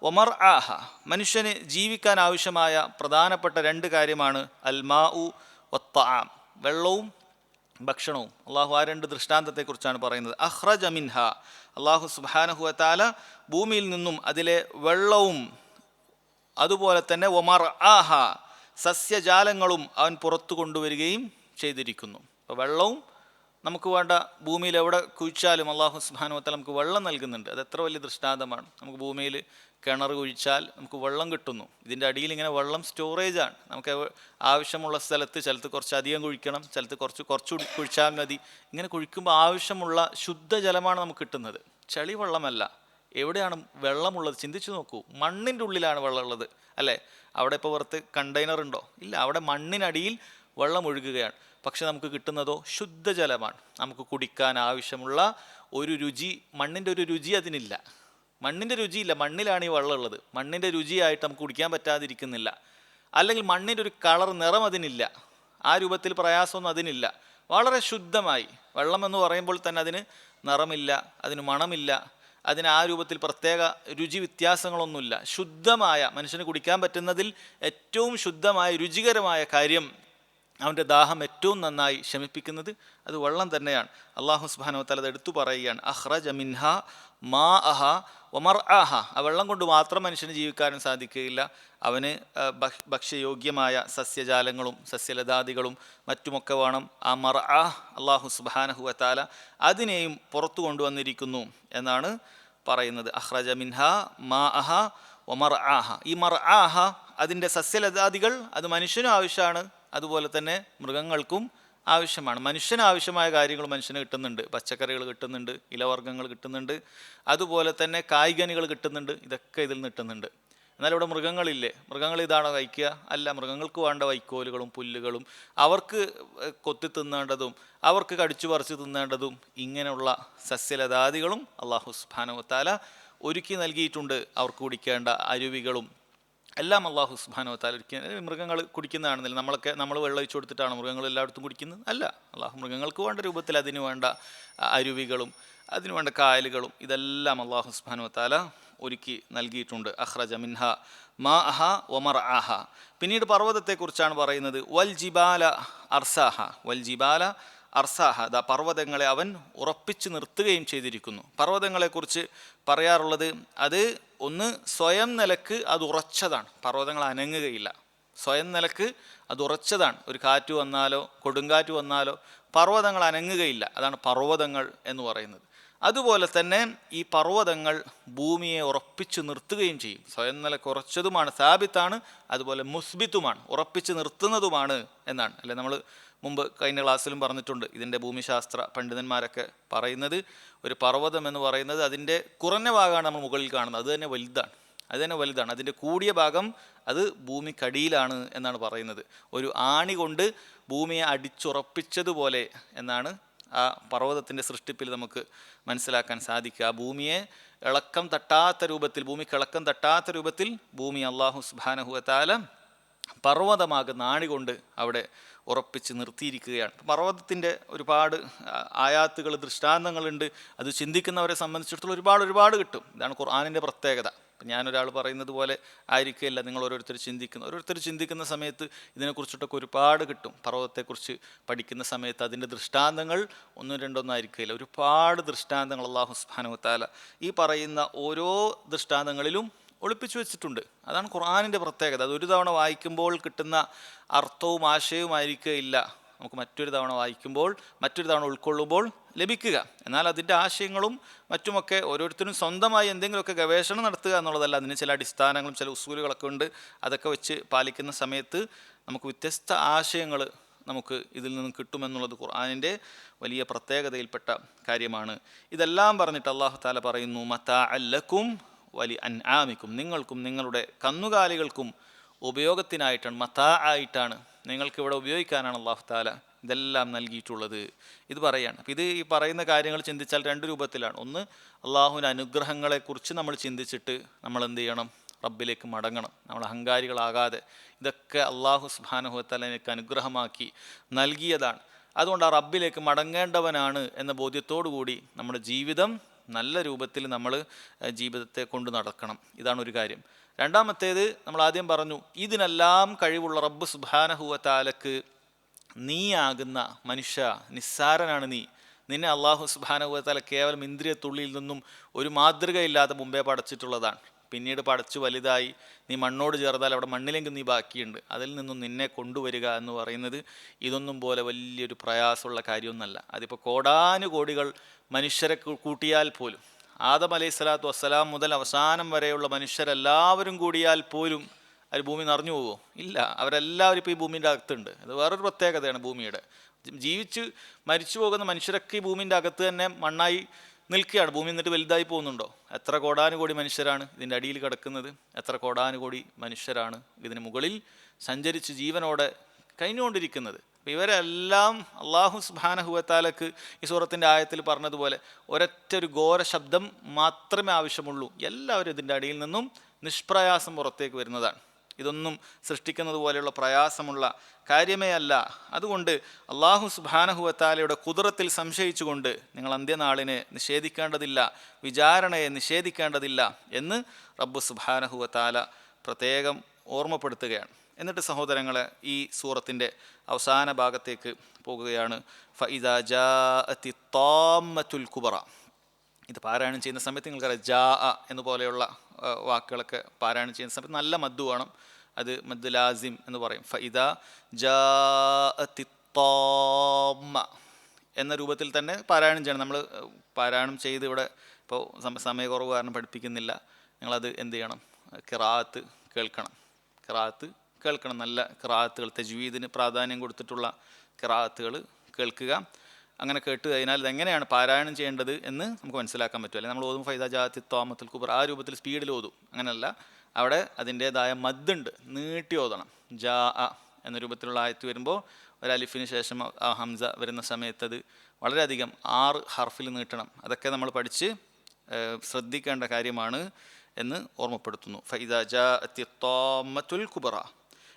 വമർആഹ, മനുഷ്യന് ജീവിക്കാൻ ആവശ്യമായ പ്രധാനപ്പെട്ട 2 കാര്യമാണ് അൽ മാഉ വത്തആം, വെള്ളവും ഭക്ഷണവും. അള്ളാഹു ആ 2 ദൃഷ്ടാന്തത്തെക്കുറിച്ചാണ് പറയുന്നത്. അഖ്റജ മിൻഹ, അള്ളാഹു സുബ്ഹാനഹു വ തആല ഭൂമിയിൽ നിന്നും അതിലെ വെള്ളവും അതുപോലെ തന്നെ വമർആഹ, സസ്യജാലങ്ങളും അവൻ പുറത്തു കൊണ്ടുവരികയും ചെയ്തിരിക്കുന്നു. അപ്പോൾ വെള്ളവും നമുക്ക് വേണ്ട, ഭൂമിയിൽ എവിടെ കുഴിച്ചാലും അല്ലാഹു സുബ്ഹാനഹു വ തആല നമുക്ക് വെള്ളം നൽകുന്നുണ്ട്. അത് എത്ര വലിയ ദൃഷ്ടാന്തമാണ്. നമുക്ക് ഭൂമിയിൽ കിണർ കുഴിച്ചാൽ നമുക്ക് വെള്ളം കിട്ടുന്നു. ഇതിൻ്റെ അടിയിൽ ഇങ്ങനെ വെള്ളം സ്റ്റോറേജാണ്. നമുക്ക് ആവശ്യമുള്ള സ്ഥലത്ത് കുറച്ച് അധികം കുഴിക്കണം, കുറച്ച് കുഴിച്ചാൽ മതി. ഇങ്ങനെ കുഴിക്കുമ്പോൾ ആവശ്യമുള്ള ശുദ്ധജലമാണ് നമുക്ക് കിട്ടുന്നത്, ചളി വെള്ളമല്ല. എവിടെയാണ് വെള്ളമുള്ളത്? ചിന്തിച്ചു നോക്കൂ. മണ്ണിൻ്റെ ഉള്ളിലാണ് വെള്ളമുള്ളത്, അല്ലേ? അവിടെ ഇപ്പോൾ പുറത്ത് കണ്ടെയ്നർ ഉണ്ടോ? ഇല്ല. അവിടെ മണ്ണിനടിയിൽ വെള്ളം ഒഴുകുകയാണ്. പക്ഷെ നമുക്ക് കിട്ടുന്നതോ ശുദ്ധജലമാണ്. നമുക്ക് കുടിക്കാൻ ആവശ്യമുള്ള ഒരു രുചി, മണ്ണിൻ്റെ ഒരു രുചി അതിനില്ല. മണ്ണിൻ്റെ രുചിയില്ല, മണ്ണിലാണ് ഈ വെള്ളം ഉള്ളത്. മണ്ണിൻ്റെ രുചിയായിട്ട് നമുക്ക് കുടിക്കാൻ പറ്റാതിരിക്കുന്നില്ല. അല്ലെങ്കിൽ മണ്ണിൻ്റെ ഒരു കളർ, നിറം അതിനില്ല. ആ രൂപത്തിൽ പ്രയാസമൊന്നും അതിനില്ല. വളരെ ശുദ്ധമായി വെള്ളം എന്ന് പറയുമ്പോൾ തന്നെ അതിന് നിറമില്ല, അതിന് മണമില്ല, അതിന് ആ രൂപത്തിൽ പ്രത്യേക രുചി വ്യത്യാസങ്ങളൊന്നുമില്ല. ശുദ്ധമായ, മനുഷ്യന് കുടിക്കാൻ പറ്റുന്നതിൽ ഏറ്റവും ശുദ്ധമായ രുചികരമായ കാര്യം, അവൻ്റെ ദാഹം ഏറ്റവും നന്നായി ശമിപ്പിക്കുന്നത് അത് വെള്ളം തന്നെയാണ്. അല്ലാഹു സുബ്ഹാനഹു വ തആല അത് എടുത്തു പറയുകയാണ്. അഖ്റജ മിൻഹാ മാഅഹ വമർആഹ, ആ വെള്ളം കൊണ്ട് മാത്രം മനുഷ്യന് ജീവിക്കാനും സാധിക്കുകയില്ല. അവന് ഭക്ഷ്യയോഗ്യമായ സസ്യജാലങ്ങളും സസ്യലതാദികളും മറ്റുമൊക്കെ വേണം. ആ മർആഹ് അല്ലാഹു സുബ്ഹാനഹു വ തആല അതിനെയും പുറത്തു കൊണ്ടുവന്നിരിക്കുന്നു എന്നാണ് പറയുന്നത്. അഖ്റജ മിൻഹാ മാഅഹ വമർആഹ, ഈ മർആഹ അതിൻ്റെ സസ്യലതാദികൾ അത് മനുഷ്യനും ആവശ്യമാണ്, അതുപോലെ തന്നെ മൃഗങ്ങൾക്കും ആവശ്യമാണ്. മനുഷ്യന് ആവശ്യമായ കാര്യങ്ങൾ മനുഷ്യന് കിട്ടുന്നുണ്ട്. പച്ചക്കറികൾ കിട്ടുന്നുണ്ട്, ഇലവർഗ്ഗങ്ങൾ കിട്ടുന്നുണ്ട്, അതുപോലെ തന്നെ കായ്കനികൾ കിട്ടുന്നുണ്ട്. ഇതൊക്കെ ഇതിൽ നിന്ന് കിട്ടുന്നുണ്ട്. എന്നാൽ ഇവിടെ മൃഗങ്ങളില്ലേ? മൃഗങ്ങൾ ഇതാണോ കഴിക്കുക? അല്ല. മൃഗങ്ങൾക്ക് വേണ്ട വൈക്കോലുകളും പുല്ലുകളും അവർക്ക് കൊത്തി തിന്നേണ്ടതും അവർക്ക് കടിച്ചു പറിച്ച് തിന്നേണ്ടതും ഇങ്ങനെയുള്ള സസ്യലതാദികളും അല്ലാഹു സുബ്ഹാനഹു വ തആല ഒരുക്കി നൽകിയിട്ടുണ്ട്. അവർക്ക് കുടിക്കേണ്ട അരുവികളും എല്ലാം അല്ലാഹു സുബ്ഹാനഹു വ തആല ഒരുക്കി. മൃഗങ്ങൾ കുടിക്കുന്നതാണെന്നില്ല, നമ്മൾ വെള്ളം ഒഴിച്ചു കൊടുത്തിട്ടാണ് മൃഗങ്ങൾ എല്ലായിടത്തും കുടിക്കുന്നത്? അല്ല. അല്ലാഹു മൃഗങ്ങൾക്ക് വേണ്ട രൂപത്തിൽ അതിന് വേണ്ട അരുവികളും അതിന് വേണ്ട കായലുകളും ഇതെല്ലാം അല്ലാഹു സുബ്ഹാനഹു വ തആല ഒരുക്കി നൽകിയിട്ടുണ്ട്. അഖ്റജ മിൻഹ മാഅഹ വമർആഹ. പിന്നീട് പർവ്വതത്തെക്കുറിച്ചാണ് പറയുന്നത്. വൽ ജിബാല അർസാഹ, വൽ ജിബാല അർസാഹ, ദാ പർവ്വതങ്ങളെ അവൻ ഉറപ്പിച്ചു നിർത്തുകയും ചെയ്തിരിക്കുന്നു. പർവ്വതങ്ങളെക്കുറിച്ച് പറയാറുള്ളത്, അത് ഒന്ന് സ്വയം നിലക്ക് അത് ഉറച്ചതാണ്, പർവ്വതങ്ങൾ അനങ്ങുകയില്ല. സ്വയം നിലക്ക് അത് ഉറച്ചതാണ്. ഒരു കാറ്റ് വന്നാലോ കൊടുങ്കാറ്റ് വന്നാലോ പർവ്വതങ്ങൾ അനങ്ങുകയില്ല. അതാണ് പർവ്വതങ്ങൾ എന്ന് പറയുന്നത്. അതുപോലെ തന്നെ ഈ പർവ്വതങ്ങൾ ഭൂമിയെ ഉറപ്പിച്ചു നിർത്തുകയും ചെയ്യും. സ്വയം നിലക്ക് ഉറച്ചതുമാണ്, സാബിത്താണ്, അതുപോലെ മുസ്ബിത്തുമാണ്, ഉറപ്പിച്ചു നിർത്തുന്നതുമാണ് എന്നാണ്. അല്ലെ, നമ്മൾ മുമ്പ് കഴിഞ്ഞ ക്ലാസ്സിലും പറഞ്ഞിട്ടുണ്ട്. ഇതിൻ്റെ ഭൂമിശാസ്ത്ര പണ്ഡിതന്മാരൊക്കെ പറയുന്നത്, ഒരു പർവ്വതം എന്ന് പറയുന്നത് അതിൻ്റെ കുറഞ്ഞ ഭാഗമാണ് നമ്മൾ മുകളിൽ കാണുന്നത്, അത് തന്നെ വലുതാണ്. അതിൻ്റെ കൂടിയ ഭാഗം അത് ഭൂമിക്കടിയിലാണ് എന്നാണ് പറയുന്നത്. ഒരു ആണി കൊണ്ട് ഭൂമിയെ അടിച്ചുറപ്പിച്ചതുപോലെ എന്നാണ് ആ പർവ്വതത്തിൻ്റെ സൃഷ്ടിപ്പിൽ നമുക്ക് മനസ്സിലാക്കാൻ സാധിക്കുക. ആ ഭൂമിയെ ഭൂമിക്ക് ഇളക്കം തട്ടാത്ത രൂപത്തിൽ ഭൂമി അല്ലാഹു സുബ്ഹാനഹു വ തആല പർവ്വതമാകുന്ന ആണി കൊണ്ട് അവിടെ ഉറപ്പിച്ച് നിർത്തിയിരിക്കുകയാണ്. പർവ്വതത്തിൻ്റെ ഒരുപാട് ആയാത്തുകൾ, ദൃഷ്ടാന്തങ്ങളുണ്ട്. അത് ചിന്തിക്കുന്നവരെ സംബന്ധിച്ചിടത്തോളം ഒരുപാട് കിട്ടും. ഇതാണ് ഖുർആനിൻ്റെ പ്രത്യേകത. ഞാനൊരാൾ പറയുന്നത് പോലെ ആയിരിക്കില്ല നിങ്ങൾ ഓരോരുത്തർ ചിന്തിക്കുന്ന സമയത്ത് ഇതിനെക്കുറിച്ചിട്ടൊക്കെ ഒരുപാട് കിട്ടും. പർവ്വതത്തെക്കുറിച്ച് പഠിക്കുന്ന സമയത്ത് അതിൻ്റെ ദൃഷ്ടാന്തങ്ങൾ ഒന്നും രണ്ടൊന്നും ആയിരിക്കില്ല, ഒരുപാട് ദൃഷ്ടാന്തങ്ങൾ അല്ലാഹു സുബ്ഹാനഹു വ തആല ഈ പറയുന്ന ഓരോ ദൃഷ്ടാന്തങ്ങളിലും ഒളിപ്പിച്ചു വെച്ചിട്ടുണ്ട്. അതാണ് ഖുർആനിൻ്റെ പ്രത്യേകത. അത് ഒരു തവണ വായിക്കുമ്പോൾ കിട്ടുന്ന അർത്ഥവും ആശയവുമായിരിക്കില്ല നമുക്ക് മറ്റൊരു തവണ വായിക്കുമ്പോൾ, മറ്റൊരു തവണ ഉൾക്കൊള്ളുമ്പോൾ ലഭിക്കുക. എന്നാൽ അതിൻ്റെ ആശയങ്ങളും മറ്റുമൊക്കെ ഓരോരുത്തരും സ്വന്തമായി എന്തെങ്കിലുമൊക്കെ ഗവേഷണം നടത്തുക എന്നുള്ളതല്ല. അതിന് ചില അടിസ്ഥാനങ്ങളും ചില ഉസൂലുകളൊക്കെ ഉണ്ട്. അതൊക്കെ വെച്ച് പാലിക്കുന്ന സമയത്ത് നമുക്ക് വ്യത്യസ്ത ആശയങ്ങൾ നമുക്ക് ഇതിൽ നിന്നും കിട്ടുമെന്നുള്ളത് ഖുർആനിൻ്റെ വലിയ പ്രത്യേകതയിൽപ്പെട്ട കാര്യമാണ്. ഇതെല്ലാം പറഞ്ഞിട്ട് അല്ലാഹു തആല പറയുന്നു, മതാഅൻ ലക്കും വലി അൻആമിക്കും, നിങ്ങൾക്കും നിങ്ങളുടെ കന്നുകാലികൾക്കും ഉപയോഗത്തിനായിട്ടാണ്, മതാ ആയിട്ടാണ്, നിങ്ങൾക്കിവിടെ ഉപയോഗിക്കാനാണ് അല്ലാഹു തആല ഇതെല്ലാം നൽകിയിട്ടുള്ളത്. ഇത് പറയാണ്. അപ്പം ഇത് ഈ പറയുന്ന കാര്യങ്ങൾ ചിന്തിച്ചാൽ രണ്ട് രൂപത്തിലാണ്. ഒന്ന്, അള്ളാഹുവിൻ്റെ അനുഗ്രഹങ്ങളെക്കുറിച്ച് നമ്മൾ ചിന്തിച്ചിട്ട് നമ്മൾ എന്ത് ചെയ്യണം? റബ്ബിലേക്ക് മടങ്ങണം. നമ്മൾ അഹങ്കാരികളാകാതെ, ഇതൊക്കെ അല്ലാഹു സുബ്ഹാനഹു വ തആല എനിക്ക് അനുഗ്രഹമാക്കി നൽകിയതാണ്, അതുകൊണ്ട് ആ റബ്ബിലേക്ക് മടങ്ങേണ്ടവനാണ് എന്ന ബോധ്യത്തോടു കൂടി നമ്മുടെ ജീവിതം നല്ല രൂപത്തിൽ നമ്മൾ ജീവിതത്തെ കൊണ്ട് നടക്കണം. ഇതാണ് ഒരു കാര്യം. രണ്ടാമത്തേത്, നമ്മൾ ആദ്യം പറഞ്ഞു, ഇതിനെല്ലാം കഴിവുള്ള റബ്ബ് സുബ്ഹാനഹു വ തആലക്ക് നീയാകുന്ന മനുഷ്യ നിസ്സാരനാണ് നീ. നിന്നെ അല്ലാഹു സുബ്ഹാനഹു വ തആല കേവലം ഇന്ദ്രിയത്തുള്ളിയിൽ നിന്നും ഒരു മാതൃകയില്ലാതെ മുമ്പേ പടച്ചിട്ടുള്ളതാണ്. പിന്നീട് പടച്ചു വലുതായി നീ മണ്ണോട് ചേർന്നാൽ അവിടെ മണ്ണിലെങ്കിൽ നീ ബാക്കിയുണ്ട്. അതിൽ നിന്നും നിന്നെ കൊണ്ടുവരിക എന്ന് പറയുന്നത് ഇതൊന്നും പോലെ വലിയൊരു പ്രയാസമുള്ള കാര്യമൊന്നുമല്ല. അതിപ്പോൾ കോടാനുകോടികൾ മനുഷ്യരെ കൂട്ടിയാൽ പോലും, ആദം അലൈഹി സ്വലാത്തു വസ്സലാം മുതൽ അവസാനം വരെയുള്ള മനുഷ്യരെല്ലാവരും കൂടിയാൽ പോലും അത് ഭൂമി നിറഞ്ഞു പോവുമോ? ഇല്ല. അവരെല്ലാവരും ഇപ്പോൾ ഈ ഭൂമിൻ്റെ അകത്തുണ്ട്. അത് വേറൊരു പ്രത്യേകതയാണ് ഭൂമിയുടെ. ജീവിച്ച് മരിച്ചു പോകുന്ന മനുഷ്യരൊക്കെ ഈ ഭൂമിൻ്റെ അകത്ത് തന്നെ മണ്ണായി നിൽക്കുകയാണ്. ഭൂമി എന്നിട്ട് വലുതായി പോകുന്നുണ്ടോ? എത്ര കോടാനുകോടി മനുഷ്യരാണ് ഇതിൻ്റെ അടിയിൽ കിടക്കുന്നത്? എത്ര കോടാനുകോടി മനുഷ്യരാണ് ഇതിന് മുകളിൽ സഞ്ചരിച്ച് ജീവനോടെ കഴിഞ്ഞുകൊണ്ടിരിക്കുന്നത്? അപ്പോൾ ഇവരെല്ലാം അല്ലാഹു സുബ്ഹാനഹു വ തആലക്ക് ഈ സൂറത്തിൻ്റെ ആയത്തിൽ പറഞ്ഞതുപോലെ ഒരൊറ്റ ഒരു ഘോര ശബ്ദം മാത്രമേ ആവശ്യമുള്ളൂ. എല്ലാവരും ഇതിൻ്റെ അടിയിൽ നിന്നും നിഷ്പ്രയാസം പുറത്തേക്ക് വരുന്നതാണ്. ഇതൊന്നും സൃഷ്ടിക്കുന്നത് പോലെയുള്ള പ്രയാസമുള്ള കാര്യമേ അല്ല. അതുകൊണ്ട് അല്ലാഹു സുബ്ഹാനഹു വ തആലയുടെ ഖുദ്റത്തിൽ സംശയിച്ചുകൊണ്ട് നിങ്ങൾ അന്ത്യനാളിനെ നിഷേധിക്കേണ്ടതില്ല, വിചാരണയെ നിഷേധിക്കേണ്ടതില്ല എന്ന് റബ്ബ് സുബ്ഹാനഹു വ തആല പ്രത്യേകം ഓർമ്മപ്പെടുത്തുകയാണ്. എന്നിട്ട് സഹോദരങ്ങളെ, ഈ സൂറത്തിൻ്റെ അവസാന ഭാഗത്തേക്ക് പോകുകയാണ്. ഫഇദാ ജാഅത്തി താമ്മത്തുൽ കുബ്ര. ഇത് പാരായണം ചെയ്യുന്ന സമയത്ത് നിങ്ങൾക്കറിയാം, ജാ എന്ന് പോലെയുള്ള വാക്കുകളൊക്കെ പാരായണം ചെയ്യുന്ന സമയത്ത് നല്ല മദ്ദ് വേണം. അത് മദ്ദ് ലാസിം എന്ന് പറയും. ഫഇദാ ജാഅത്തി താമ്മ എന്ന രൂപത്തിൽ തന്നെ പാരായണം ചെയ്യണം. നമ്മൾ പാരായണം ചെയ്ത് ഇവിടെ ഇപ്പോൾ സമയക്കുറവ് കാരണം പഠിപ്പിക്കുന്നില്ല. നിങ്ങളത് എന്ത് ചെയ്യണം? ഖിറാഅത്ത് കേൾക്കണം. നല്ല ഖിറാഅത്തുകൾ, തജ്വീദിന് പ്രാധാന്യം കൊടുത്തിട്ടുള്ള ഖിറാഅത്തുകൾ കേൾക്കുക. അങ്ങനെ കേട്ട് കഴിഞ്ഞാൽ ഇതെങ്ങനെയാണ് പാരായണം ചെയ്യേണ്ടത് എന്ന് നമുക്ക് മനസ്സിലാക്കാൻ പറ്റും. അല്ലെങ്കിൽ നമ്മൾ ഓതും ഫൈദാ ജാഅത്തി താമ്മത്തുൽ കുബ്ര ആ രൂപത്തിൽ സ്പീഡിൽ ഓതും. അങ്ങനെയല്ല, അവിടെ അതിൻ്റേതായ മദ്ദുണ്ട്, നീട്ടി ഓതണം. ജാ എന്ന രൂപത്തിലുള്ള ആയത്ത് വരുമ്പോൾ ഒരു അലിഫിന് ശേഷം ആ ഹംസ വരുന്ന സമയത്ത് അത് വളരെയധികം 6 ഹർഫിൽ നീട്ടണം. അതൊക്കെ നമ്മൾ പഠിച്ച് ശ്രദ്ധിക്കേണ്ട കാര്യമാണ് എന്ന് ഓർമ്മപ്പെടുത്തുന്നു. ഫൈദാ ജാഅത്തി താമ്മത്തുൽ കുബ്ര.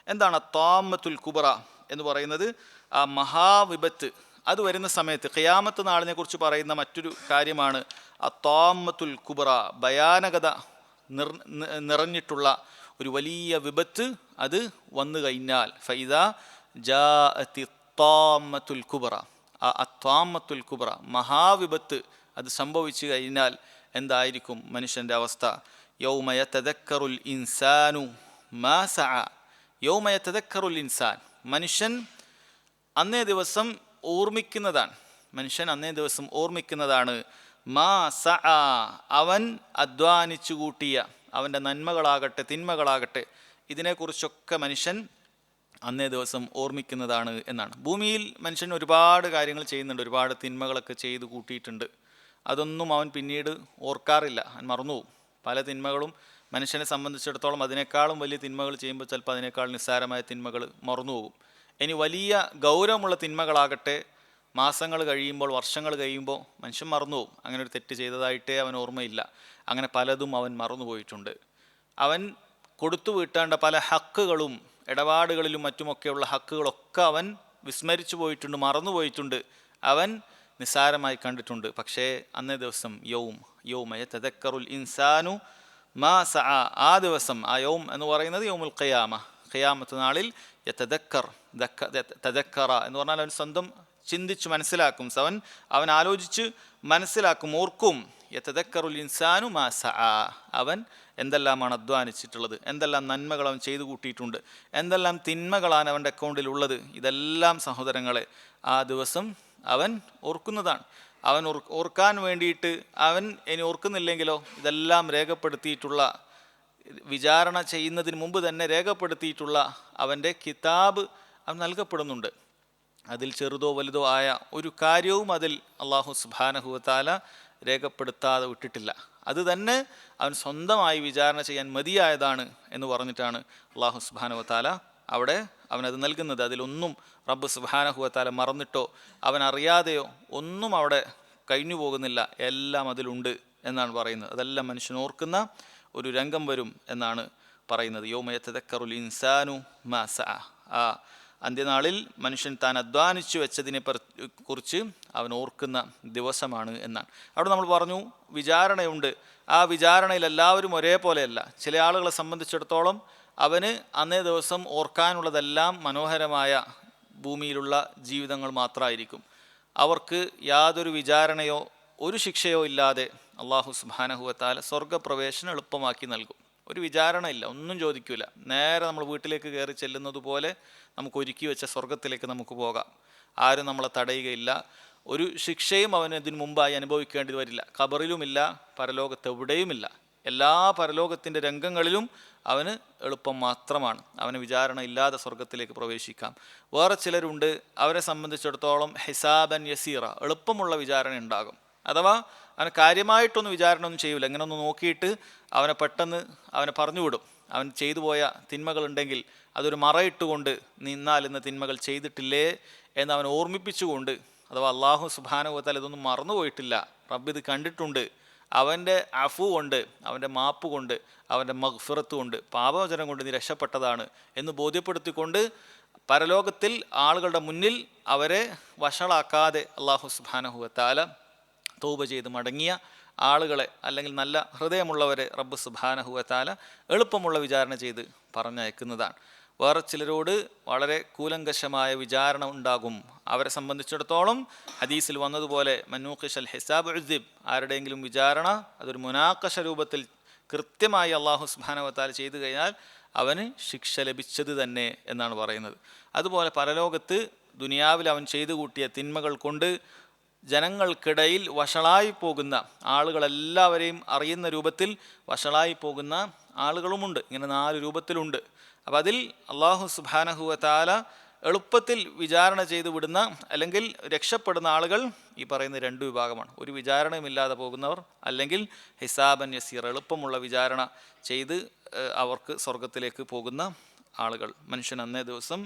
എന്താണ് താമ്മത്തുൽ കുബ്ര എന്ന് പറയുന്നത്? ആ മഹാവിപത്ത് അത് വരുന്ന സമയത്ത് ഖിയാമത്ത് നാളിനെ കുറിച്ച് പറയുന്ന മറ്റൊരു കാര്യമാണ് ആ താമ്മത്തുൽ കുബ്ര, ഭയാനകത നിറഞ്ഞിട്ടുള്ള ഒരു വലിയ വിപത്ത് അത് വന്നു കഴിഞ്ഞാൽ ഫൈദ ജാഅത്തി ത്വാമ്മത്തുൽ കുബ്ര, ആ ത്വാമ്മത്തുൽ കുബ്ര മഹാവിപത്ത് അത് സംഭവിച്ചു കഴിഞ്ഞാൽ എന്തായിരിക്കും മനുഷ്യൻ്റെ അവസ്ഥ? യൗമ യതദക്കറുൽ ഇൻസാനു മാ സഅ, യൗമ യതദക്കറുൽ ഇൻസാൻ, മനുഷ്യൻ അന്നേ ദിവസം ഓർമ്മിക്കുന്നതാണ്, മനുഷ്യൻ അന്നേ ദിവസം ഓർമ്മിക്കുന്നതാണ് മാ സഅ, അവൻ അധ്വാനിച്ചു കൂട്ടിയ അവൻ്റെ നന്മകളാകട്ടെ തിന്മകളാകട്ടെ ഇതിനെക്കുറിച്ചൊക്കെ മനുഷ്യൻ അന്നേ ദിവസം ഓർമ്മിക്കുന്നതാണ് എന്നാണ്. ഭൂമിയിൽ മനുഷ്യൻ ഒരുപാട് കാര്യങ്ങൾ ചെയ്യുന്നുണ്ട്, ഒരുപാട് തിന്മകളൊക്കെ ചെയ്ത് കൂട്ടിയിട്ടുണ്ട്. അതൊന്നും അവൻ പിന്നീട് ഓർക്കാറില്ല, അവൻ മറന്നുപോകും. പല തിന്മകളും മനുഷ്യനെ സംബന്ധിച്ചിടത്തോളം അതിനേക്കാളും വലിയ തിന്മകൾ ചെയ്യുമ്പോൾ ചിലപ്പോൾ അതിനേക്കാൾ നിസ്സാരമായ തിന്മകൾ മറന്നുപോകും. ഇനി വലിയ ഗൗരവമുള്ള തിന്മകളാകട്ടെ മാസങ്ങൾ കഴിയുമ്പോൾ വർഷങ്ങൾ കഴിയുമ്പോൾ മനുഷ്യൻ മറന്നുപോകും. അങ്ങനെ ഒരു തെറ്റ് ചെയ്തതായിട്ടേ അവൻ ഓർമ്മയില്ല. അങ്ങനെ പലതും അവൻ മറന്നുപോയിട്ടുണ്ട്. അവൻ കൊടുത്തു വീട്ടേണ്ട പല ഹക്കുകളും ഇടപാടുകളിലും മറ്റുമൊക്കെയുള്ള ഹക്കുകളൊക്കെ അവൻ വിസ്മരിച്ചു പോയിട്ടുണ്ട്, മറന്നുപോയിട്ടുണ്ട്, അവൻ നിസ്സാരമായി കണ്ടിട്ടുണ്ട്. പക്ഷേ അന്നേ ദിവസം യൗമ യതദക്കറുൽ ഇൻസാനു മാ സഅ, ആ ദിവസം, ആ യൗം എന്ന് പറയുന്നത് യൗമുൽ ഖിയാമ, ഖിയാമത്ത് നാളിൽ തദക്കറ എന്ന് പറഞ്ഞാൽ അവൻ സ്വന്തം ചിന്തിച്ച് മനസ്സിലാക്കും, അവൻ ആലോചിച്ച് മനസ്സിലാക്കും, ഓർക്കും. യതദക്കറുൽ ഇൻസാനു മാ സഅ, അവൻ എന്തെല്ലാമാണ് അധ്വാനിച്ചിട്ടുള്ളത്, എന്തെല്ലാം നന്മകൾ അവൻ ചെയ്തു കൂട്ടിയിട്ടുണ്ട്, എന്തെല്ലാം തിന്മകളാണ് അവൻ്റെ അക്കൗണ്ടിലുള്ളത്, ഇതെല്ലാം സഹോദരങ്ങളെ ആ ദിവസം അവൻ ഓർക്കുന്നതാണ്. അവൻ ഓർക്കാൻ വേണ്ടിയിട്ട് അവൻ ഇനി ഓർക്കുന്നില്ലെങ്കിലോ ഇതെല്ലാം രേഖപ്പെടുത്തിയിട്ടുള്ള, വിചാരണ ചെയ്യുന്നതിന് മുമ്പ് തന്നെ രേഖപ്പെടുത്തിയിട്ടുള്ള അവൻ്റെ കിതാബ് അവൻ നൽകപ്പെടുന്നുണ്ട്. അതിൽ ചെറുതോ വലുതോ ആയ ഒരു കാര്യവും അതിൽ അള്ളാഹു സുബ്ഹാനഹു വ തആല രേഖപ്പെടുത്താതെ വിട്ടിട്ടില്ല. അത് തന്നെ അവൻ സ്വന്തമായി വിചാരണ ചെയ്യാൻ മതിയായതാണ് എന്ന് പറഞ്ഞിട്ടാണ് അള്ളാഹു സുബ്ഹാനഹു വ തആല അവിടെ അവനത് നൽകുന്നത്. അതിലൊന്നും റബ്ബ് സുബ്ഹാനഹു വ തആല മറന്നിട്ടോ അവൻ അറിയാതെയോ ഒന്നും അവിടെ കഴിഞ്ഞു പോകുന്നില്ല, എല്ലാം അതിലുണ്ട് എന്നാണ് പറയുന്നത്. അതെല്ലാം മനുഷ്യൻ ഓർക്കുന്ന ഒരു രംഗം വരും എന്നാണ് പറയുന്നത്. യൗമ യതദക്കറുൽ ഇൻസാനു മാ സഅ, ആ അന്ത്യനാളിൽ മനുഷ്യൻ താൻ അധ്വാനിച്ചു വെച്ചതിനെ കുറിച്ച് അവൻ ഓർക്കുന്ന ദിവസമാണ് എന്നാണ്. അവിടെ നമ്മൾ പറഞ്ഞു വിചാരണയുണ്ട്. ആ വിചാരണയിൽ എല്ലാവരും ഒരേപോലെയല്ല. ചില ആളുകളെ സംബന്ധിച്ചിടത്തോളം അവന് അന്നേ ദിവസം ഓർക്കാനുള്ളതെല്ലാം മനോഹരമായ ഭൂമിയിലുള്ള ജീവിതങ്ങൾ മാത്രമായിരിക്കും. അവർക്ക് യാതൊരു വിചാരണയോ ഒരു ശിക്ഷയോ ഇല്ലാതെ അള്ളാഹു സുബ്ഹാനഹു വ തആല സ്വർഗപ്രവേശനം എളുപ്പമാക്കി നൽകും. ഒരു വിചാരണ ഇല്ല, ഒന്നും ചോദിക്കില്ല. നേരെ നമ്മൾ വീട്ടിലേക്ക് കയറി ചെല്ലുന്നത് പോലെ നമുക്ക് ഒരുക്കി വെച്ച സ്വർഗത്തിലേക്ക് നമുക്ക് പോകാം. ആരും നമ്മളെ തടയുകയില്ല. ഒരു ശിക്ഷയും അവന് ഇതിനു മുമ്പായി അനുഭവിക്കേണ്ടി വരില്ല. ഖബറിലുമില്ല, പരലോകത്തെവിടെയുമില്ല. എല്ലാ പരലോകത്തിൻ്റെ രംഗങ്ങളിലും അവന് എളുപ്പം മാത്രമാണ്. അവന് വിചാരണ ഇല്ലാതെ സ്വർഗത്തിലേക്ക് പ്രവേശിക്കാം. വേറെ ചിലരുണ്ട്, അവരെ സംബന്ധിച്ചിടത്തോളം ഹിസാബൻ യസീറ, എളുപ്പമുള്ള വിചാരണ ഉണ്ടാകും. അഥവാ അവന് കാര്യമായിട്ടൊന്നും വിചാരണ ഒന്നും ചെയ്യില്ല. ഇങ്ങനെ ഒന്ന് നോക്കിയിട്ട് അവനെ പെട്ടെന്ന് അവനെ പറഞ്ഞുവിടും. അവൻ ചെയ്തു പോയ തിന്മകളുണ്ടെങ്കിൽ അതൊരു മറയിട്ടുകൊണ്ട് നിന്നാൽ ഇന്ന് തിന്മകൾ ചെയ്തിട്ടില്ലേ എന്ന് അവൻ ഓർമ്മിപ്പിച്ചുകൊണ്ട്, അഥവാ അള്ളാഹു സുബ്ഹാനഹു വ തആല ഇതൊന്നും മറന്നുപോയിട്ടില്ല, റബ്ബ് ഇത് കണ്ടിട്ടുണ്ട്, അവൻ്റെ അഫു കൊണ്ട്, അവൻ്റെ മാപ്പ് കൊണ്ട്, അവൻ്റെ മഗ്ഫിറത്ത് കൊണ്ട്, പാപവചനം കൊണ്ട് നീ രക്ഷപ്പെട്ടതാണ് എന്ന് ബോധ്യപ്പെടുത്തിക്കൊണ്ട് പരലോകത്തിൽ ആളുകളുടെ മുന്നിൽ അവരെ വഷളാക്കാതെ അള്ളാഹു സുബ്ഹാനഹു വ തആല തൗബ ചെയ്ത് മടങ്ങിയ ആളുകളെ, അല്ലെങ്കിൽ നല്ല ഹൃദയമുള്ളവരെ റബ്ബ് സുബ്ഹാനഹു വ തആല എളുപ്പമുള്ള വിചാരണ ചെയ്ത് പറഞ്ഞയക്കുന്നതാണ്. വേറെ ചിലരോട് വളരെ കൂലങ്കഷമായ വിചാരണ ഉണ്ടാകും. അവരെ സംബന്ധിച്ചിടത്തോളം ഹദീസിൽ വന്നതുപോലെ മന്നൂഖിഷൽ ഹിസാബ് ഉദ്ദിബ്, ആരുടെയെങ്കിലും വിചാരണ അതൊരു മുനാഖശ രൂപത്തിൽ കൃത്യമായി അള്ളാഹു സുബ്ഹാനഹു വ തആല ചെയ്തു കഴിഞ്ഞാൽ അവന് ശിക്ഷ ലഭിച്ചത് തന്നെ എന്നാണ് പറയുന്നത്. അതുപോലെ പരലോകത്ത് ദുനിയാവിൽ അവൻ ചെയ്തു കൂട്ടിയ തിന്മകൾ കൊണ്ട് ജനങ്ങൾക്കിടയിൽ വഷളായി പോകുന്ന ആളുകളെല്ലാവരെയും അറിയുന്ന രൂപത്തിൽ വഷളായി പോകുന്ന ആളുകളുമുണ്ട്. ഇങ്ങനെ 4 രൂപത്തിലുണ്ട്. അപ്പം അതിൽ അള്ളാഹു സുബ്ഹാനഹു വ തആല എളുപ്പത്തിൽ വിചാരണ ചെയ്തു വിടുന്ന അല്ലെങ്കിൽ രക്ഷപ്പെടുന്ന ആളുകൾ ഈ പറയുന്ന 2 വിഭാഗമാണ്. ഒരു വിചാരണയുമില്ലാതെ പോകുന്നവർ, അല്ലെങ്കിൽ ഹിസാബൻ യസീർ, എളുപ്പമുള്ള വിചാരണ ചെയ്ത് അവർക്ക് സ്വർഗത്തിലേക്ക് പോകുന്ന ആളുകൾ. മനുഷ്യൻ അന്നേ ദിവസം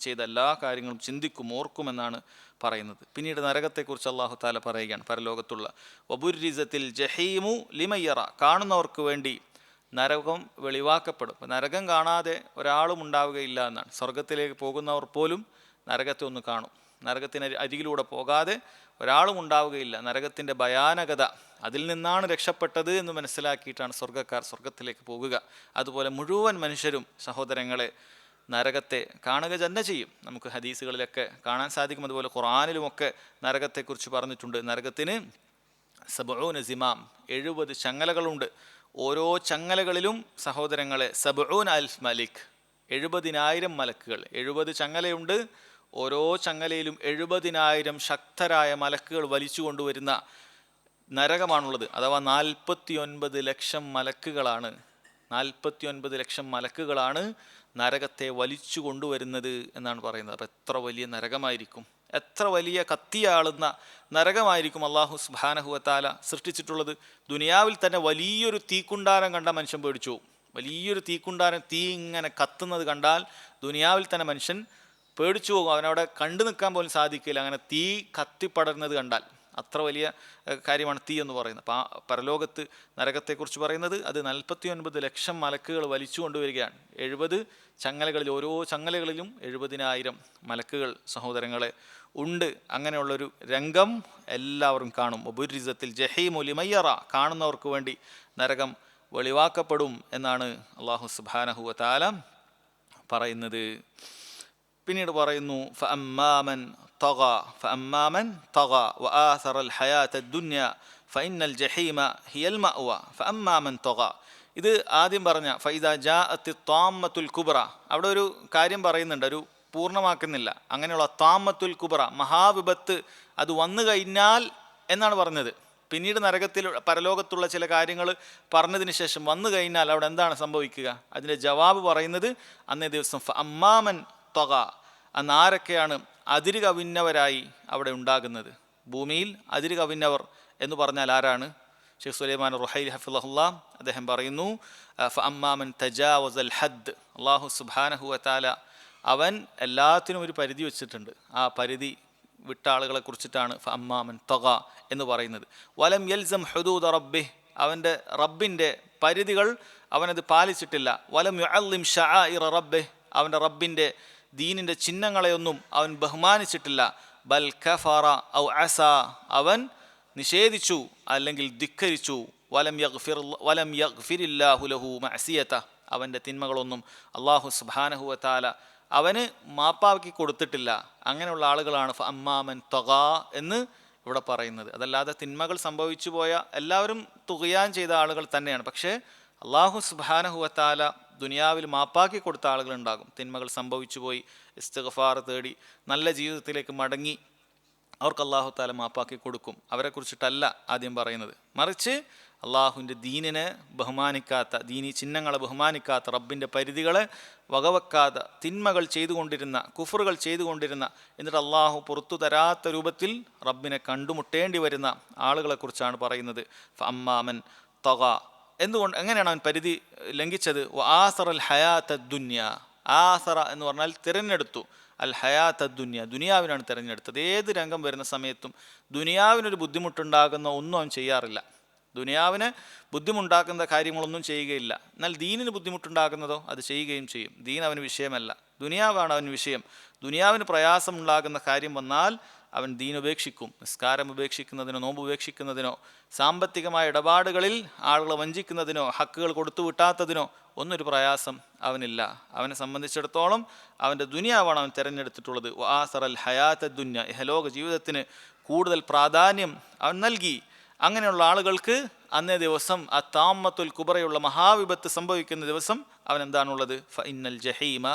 ചെയ്ത എല്ലാ കാര്യങ്ങളും ചിന്തിക്കും, ഓർക്കുമെന്നാണ് പറയുന്നത്. പിന്നീട് നരകത്തെക്കുറിച്ച് അല്ലാഹു തആല പറയുകയാണ്, പരലോകത്തുള്ള വബുർരിസത്തിൽ ജഹീമു ലിമയ്യറ, കാണുന്നവർക്ക് വേണ്ടി നരകം വെളിവാക്കപ്പെടും. അപ്പം നരകം കാണാതെ ഒരാളും ഉണ്ടാവുകയില്ല എന്നാണ്. സ്വർഗത്തിലേക്ക് പോകുന്നവർ പോലും നരകത്തെ ഒന്ന് കാണും. നരകത്തിന് അരികിലൂടെ പോകാതെ ഒരാളും ഉണ്ടാവുകയില്ല. നരകത്തിൻ്റെ ഭയാനകത, അതിൽ നിന്നാണ് രക്ഷപ്പെട്ടത് എന്ന് മനസ്സിലാക്കിയിട്ടാണ് സ്വർഗ്ഗക്കാർ സ്വർഗത്തിലേക്ക് പോകുക. അതുപോലെ മുഴുവൻ മനുഷ്യരും സഹോദരങ്ങളെ നരകത്തെ കാണുക തന്നെ ചെയ്യും. നമുക്ക് ഹദീസുകളിലൊക്കെ കാണാൻ സാധിക്കും. അതുപോലെ ഖുർആനിലുമൊക്കെ നരകത്തെക്കുറിച്ച് പറഞ്ഞിട്ടുണ്ട്. നരകത്തിന് 70 സിമാം, 70 ചങ്ങലകളുണ്ട്. ഓരോ ചങ്ങലകളിലും സഹോദരങ്ങളെ 70,000 മലിക്, 70,000 മലക്കുകൾ. 70 ചങ്ങലയുണ്ട്. ഓരോ ചങ്ങലയിലും 70,000 ശക്തരായ മലക്കുകൾ വലിച്ചു കൊണ്ടുവരുന്ന നരകമാണുള്ളത്. അഥവാ 49 ലക്ഷം മലക്കുകളാണ്, 49 ലക്ഷം മലക്കുകളാണ് നരകത്തെ വലിച്ചു കൊണ്ടുവരുന്നത് എന്നാണ് പറയുന്നത്. അപ്പം എത്ര വലിയ നരകമായിരിക്കും, എത്ര വലിയ കത്തിയാളുന്ന നരകമായിരിക്കും അള്ളാഹു സുബ്ഹാനഹു വ തആല സൃഷ്ടിച്ചിട്ടുള്ളത്. ദുനിയാവിൽ തന്നെ വലിയൊരു തീക്കുണ്ടാരം കണ്ട മനുഷ്യൻ പേടിച്ചു പോകും. വലിയൊരു തീക്കുണ്ടാരം, തീ ഇങ്ങനെ കത്തുന്നത് കണ്ടാൽ ദുനിയാവിൽ തന്നെ മനുഷ്യൻ പേടിച്ചു പോകും. അവനവിടെ കണ്ടു നിൽക്കാൻ പോലും സാധിക്കില്ല, അങ്ങനെ തീ കത്തിപ്പടർന്നത് കണ്ടാൽ. അത്ര വലിയ കാര്യമാണ് തീ എന്ന് പറയുന്നത്. അപ്പം ആ പരലോകത്ത് നരകത്തെക്കുറിച്ച് പറയുന്നത് അത് 49 ലക്ഷം മലക്കുകൾ വലിച്ചു കൊണ്ടുവരികയാണ്. 70 ചങ്ങലകളിൽ, ഓരോ ചങ്ങലകളിലും 70,000 മലക്കുകൾ സഹോദരങ്ങളെ ഉണ്ട്. അങ്ങനെയുള്ളൊരു രംഗം എല്ലാവരും കാണും. ഒബുരിസത്തിൽ ജഹീമു ലിമയ്യറ, കാണുന്നവർക്ക് വേണ്ടി നരകം വെളിവാക്കപ്പെടും എന്നാണ് അല്ലാഹു സുബ്ഹാനഹു വ തആല പറയുന്നത്. പിന്നീട് പറയുന്നു ഫഅമ്മാമൻ തഗ വആസറൽ ഹയാത്തദ് ദുനിയ ഫഇന്നൽ ജഹീമ ഹിയൽ മഅവ ഫഅമ്മാമൻ തഗ. ഇത് ആദ്യം പറഞ്ഞ ഫൈദാ ജാഅത്തി ത്വാമ്മത്തുൽ കുബ്ര, അവിടെ ഒരു കാര്യം പറയുന്നുണ്ട്, ഒരു പൂർണ്ണമാക്കുന്നില്ല. അങ്ങനെയുള്ള ത്വാമ്മത്തുൽ കുബ്ര, മഹാവിപത്ത്, അത് വന്നു കഴിഞ്ഞാൽ എന്നാണ് പറഞ്ഞത്. പിന്നീട് നരകത്തിൽ പരലോകത്തുള്ള ചില കാര്യങ്ങൾ പറഞ്ഞതിന് ശേഷം വന്നു കഴിഞ്ഞാൽ അവിടെ എന്താണ് സംഭവിക്കുക, അതിൻ്റെ ജവാബ് പറയുന്നത് അന്നേ ദിവസം ഫഅമ്മാമൻ ത്വഗ, അന്ന് ആരൊക്കെയാണ് അതിര് കവിഞ്ഞവരായി അവിടെ ഉണ്ടാകുന്നത്. ഭൂമിയിൽ അതിര് കവിഞ്ഞവർ എന്ന് പറഞ്ഞാൽ ആരാണ്? ഷെയ്ഖ് സുലൈമാൻ റുഹൈലി ഹഫിളഹുല്ലാ അദ്ദേഹം പറയുന്നു ഫഅമ്മാമൻ തജാവസൽ ഹദ്, അല്ലാഹു സുബ്ഹാനഹു വ തആല അവൻ എല്ലാത്തിനും ഒരു പരിധി വെച്ചിട്ടുണ്ട്. ആ പരിധി വിട്ട ആളുകളെ കുറിച്ചിട്ടാണ് ഫഅമ്മാമൻ തഗ എന്ന് പറയുന്നത്. വലം യൽസം ഹുദൂദ റബ്ബിഹ്, അവൻ്റെ റബ്ബിൻ്റെ പരിധികൾ അവനത് പാലിച്ചിട്ടില്ല. വലം യുഅല്ലിം ശആഇറ റബ്ബിഹ്, അവൻ്റെ റബ്ബിൻ്റെ ദീനിൻ്റെ ചിഹ്നങ്ങളെയൊന്നും അവൻ ബഹുമാനിച്ചിട്ടില്ല. ബൽ കഫറ ഔ അസ, അവൻ നിഷേധിച്ചു അല്ലെങ്കിൽ ധിക്കരിച്ചു. വലം യഗ്ഫിരില്ലാഹു ലഹു മഅസിയത, അവൻ്റെ തിന്മകളൊന്നും അല്ലാഹു സുബ്ഹാനഹു വ തആല അവന് മാപ്പാക്കി കൊടുത്തിട്ടില്ല. അങ്ങനെയുള്ള ആളുകളാണ് ഫഅമ്മാമൻ തഗാ എന്ന് ഇവിടെ പറയുന്നത്. അതല്ലാതെ തിന്മകൾ സംഭവിച്ചു പോയ എല്ലാവരും തുഗ്യാൻ ചെയ്ത ആളുകൾ തന്നെയാണ്. പക്ഷേ അല്ലാഹു സുബ്ഹാനഹു വ തആല ദുനിയാവിൽ മാപ്പാക്കി കൊടുത്ത ആളുകളുണ്ടാകും. തിന്മകൾ സംഭവിച്ചു പോയി ഇസ്തിഗ്ഫാർ തേടി നല്ല ജീവിതത്തിലേക്ക് മടങ്ങി അവർക്ക് അല്ലാഹു തആല മാപ്പാക്കി കൊടുക്കും. അവരെക്കുറിച്ചിട്ടല്ല ആദ്യം പറയുന്നത്. മറിച്ച് അള്ളാഹുവിൻ്റെ ദീനിനെ ബഹുമാനിക്കാത്ത, ദീനി ചിഹ്നങ്ങളെ ബഹുമാനിക്കാത്ത, റബ്ബിൻ്റെ പരിധികളെ വകവെക്കാതെ തിന്മകൾ ചെയ്തുകൊണ്ടിരുന്ന, കുഫറുകൾ ചെയ്തുകൊണ്ടിരുന്ന, എന്നിട്ട് അള്ളാഹു പുറത്തു തരാത്ത രൂപത്തിൽ റബ്ബിനെ കണ്ടുമുട്ടേണ്ടി വരുന്ന ആളുകളെക്കുറിച്ചാണ് പറയുന്നത്. ഫഅമ്മാമൻ തഗ, എന്തുകൊണ്ട്, എങ്ങനെയാണ് അവൻ പരിധി ലംഘിച്ചത്? വആസറൽ ഹയാത്തദ് ദുനിയ, ആസറ എന്ന് പറഞ്ഞാൽ തിരഞ്ഞെടുത്തു, അൽ ഹയാത്തദ് ദുനിയ, ദുനിയാവിനാണ് തിരഞ്ഞെടുത്തത്. ഏത് രംഗം വരുന്ന സമയത്തും ദുനിയാവിനൊരു ബുദ്ധിമുട്ടുണ്ടാകുന്ന ഒന്നും അവൻ ചെയ്യാറില്ല. ദുനിയാവിന് ബുദ്ധിമുട്ടാക്കുന്ന കാര്യങ്ങളൊന്നും ചെയ്യുകയില്ല. എന്നാൽ ദീനിന് ബുദ്ധിമുട്ടുണ്ടാകുന്നതോ അത് ചെയ്യുകയും ചെയ്യും. ദീൻ അവന് വിഷയമല്ല, ദുനിയാവാണ് അവന് വിഷയം. ദുനിയാവിന് പ്രയാസമുണ്ടാകുന്ന കാര്യം വന്നാൽ അവൻ ദീൻ ഉപേക്ഷിക്കും. നിസ്കാരം ഉപേക്ഷിക്കുന്നതിനോ, നോമ്പ് ഉപേക്ഷിക്കുന്നതിനോ, സാമ്പത്തികമായ ഇടപാടുകളിൽ ആളുകളെ വഞ്ചിക്കുന്നതിനോ, ഹക്കുകൾ കൊടുത്തു വിട്ടാത്തതിനോ ഒന്നൊരു പ്രയാസം അവനില്ല. അവനെ സംബന്ധിച്ചിടത്തോളം അവൻ്റെ ദുനിയാവാണ് അവൻ തിരഞ്ഞെടുത്തിട്ടുള്ളത്. വആസറൽ ഹയാത്തദ് ദുനിയ, ഇഹലോക ജീവിതത്തിന് കൂടുതൽ പ്രാധാന്യം അവൻ നൽകി. അങ്ങനെയുള്ള ആളുകൾക്ക് അന്നേ ദിവസം ആ താമ്മത്തുൽ കുബറയുള്ള മഹാവിപത്ത് സംഭവിക്കുന്ന ദിവസം അവൻ എന്താണുള്ളത്? ഫഇന്നൽ ജഹീമ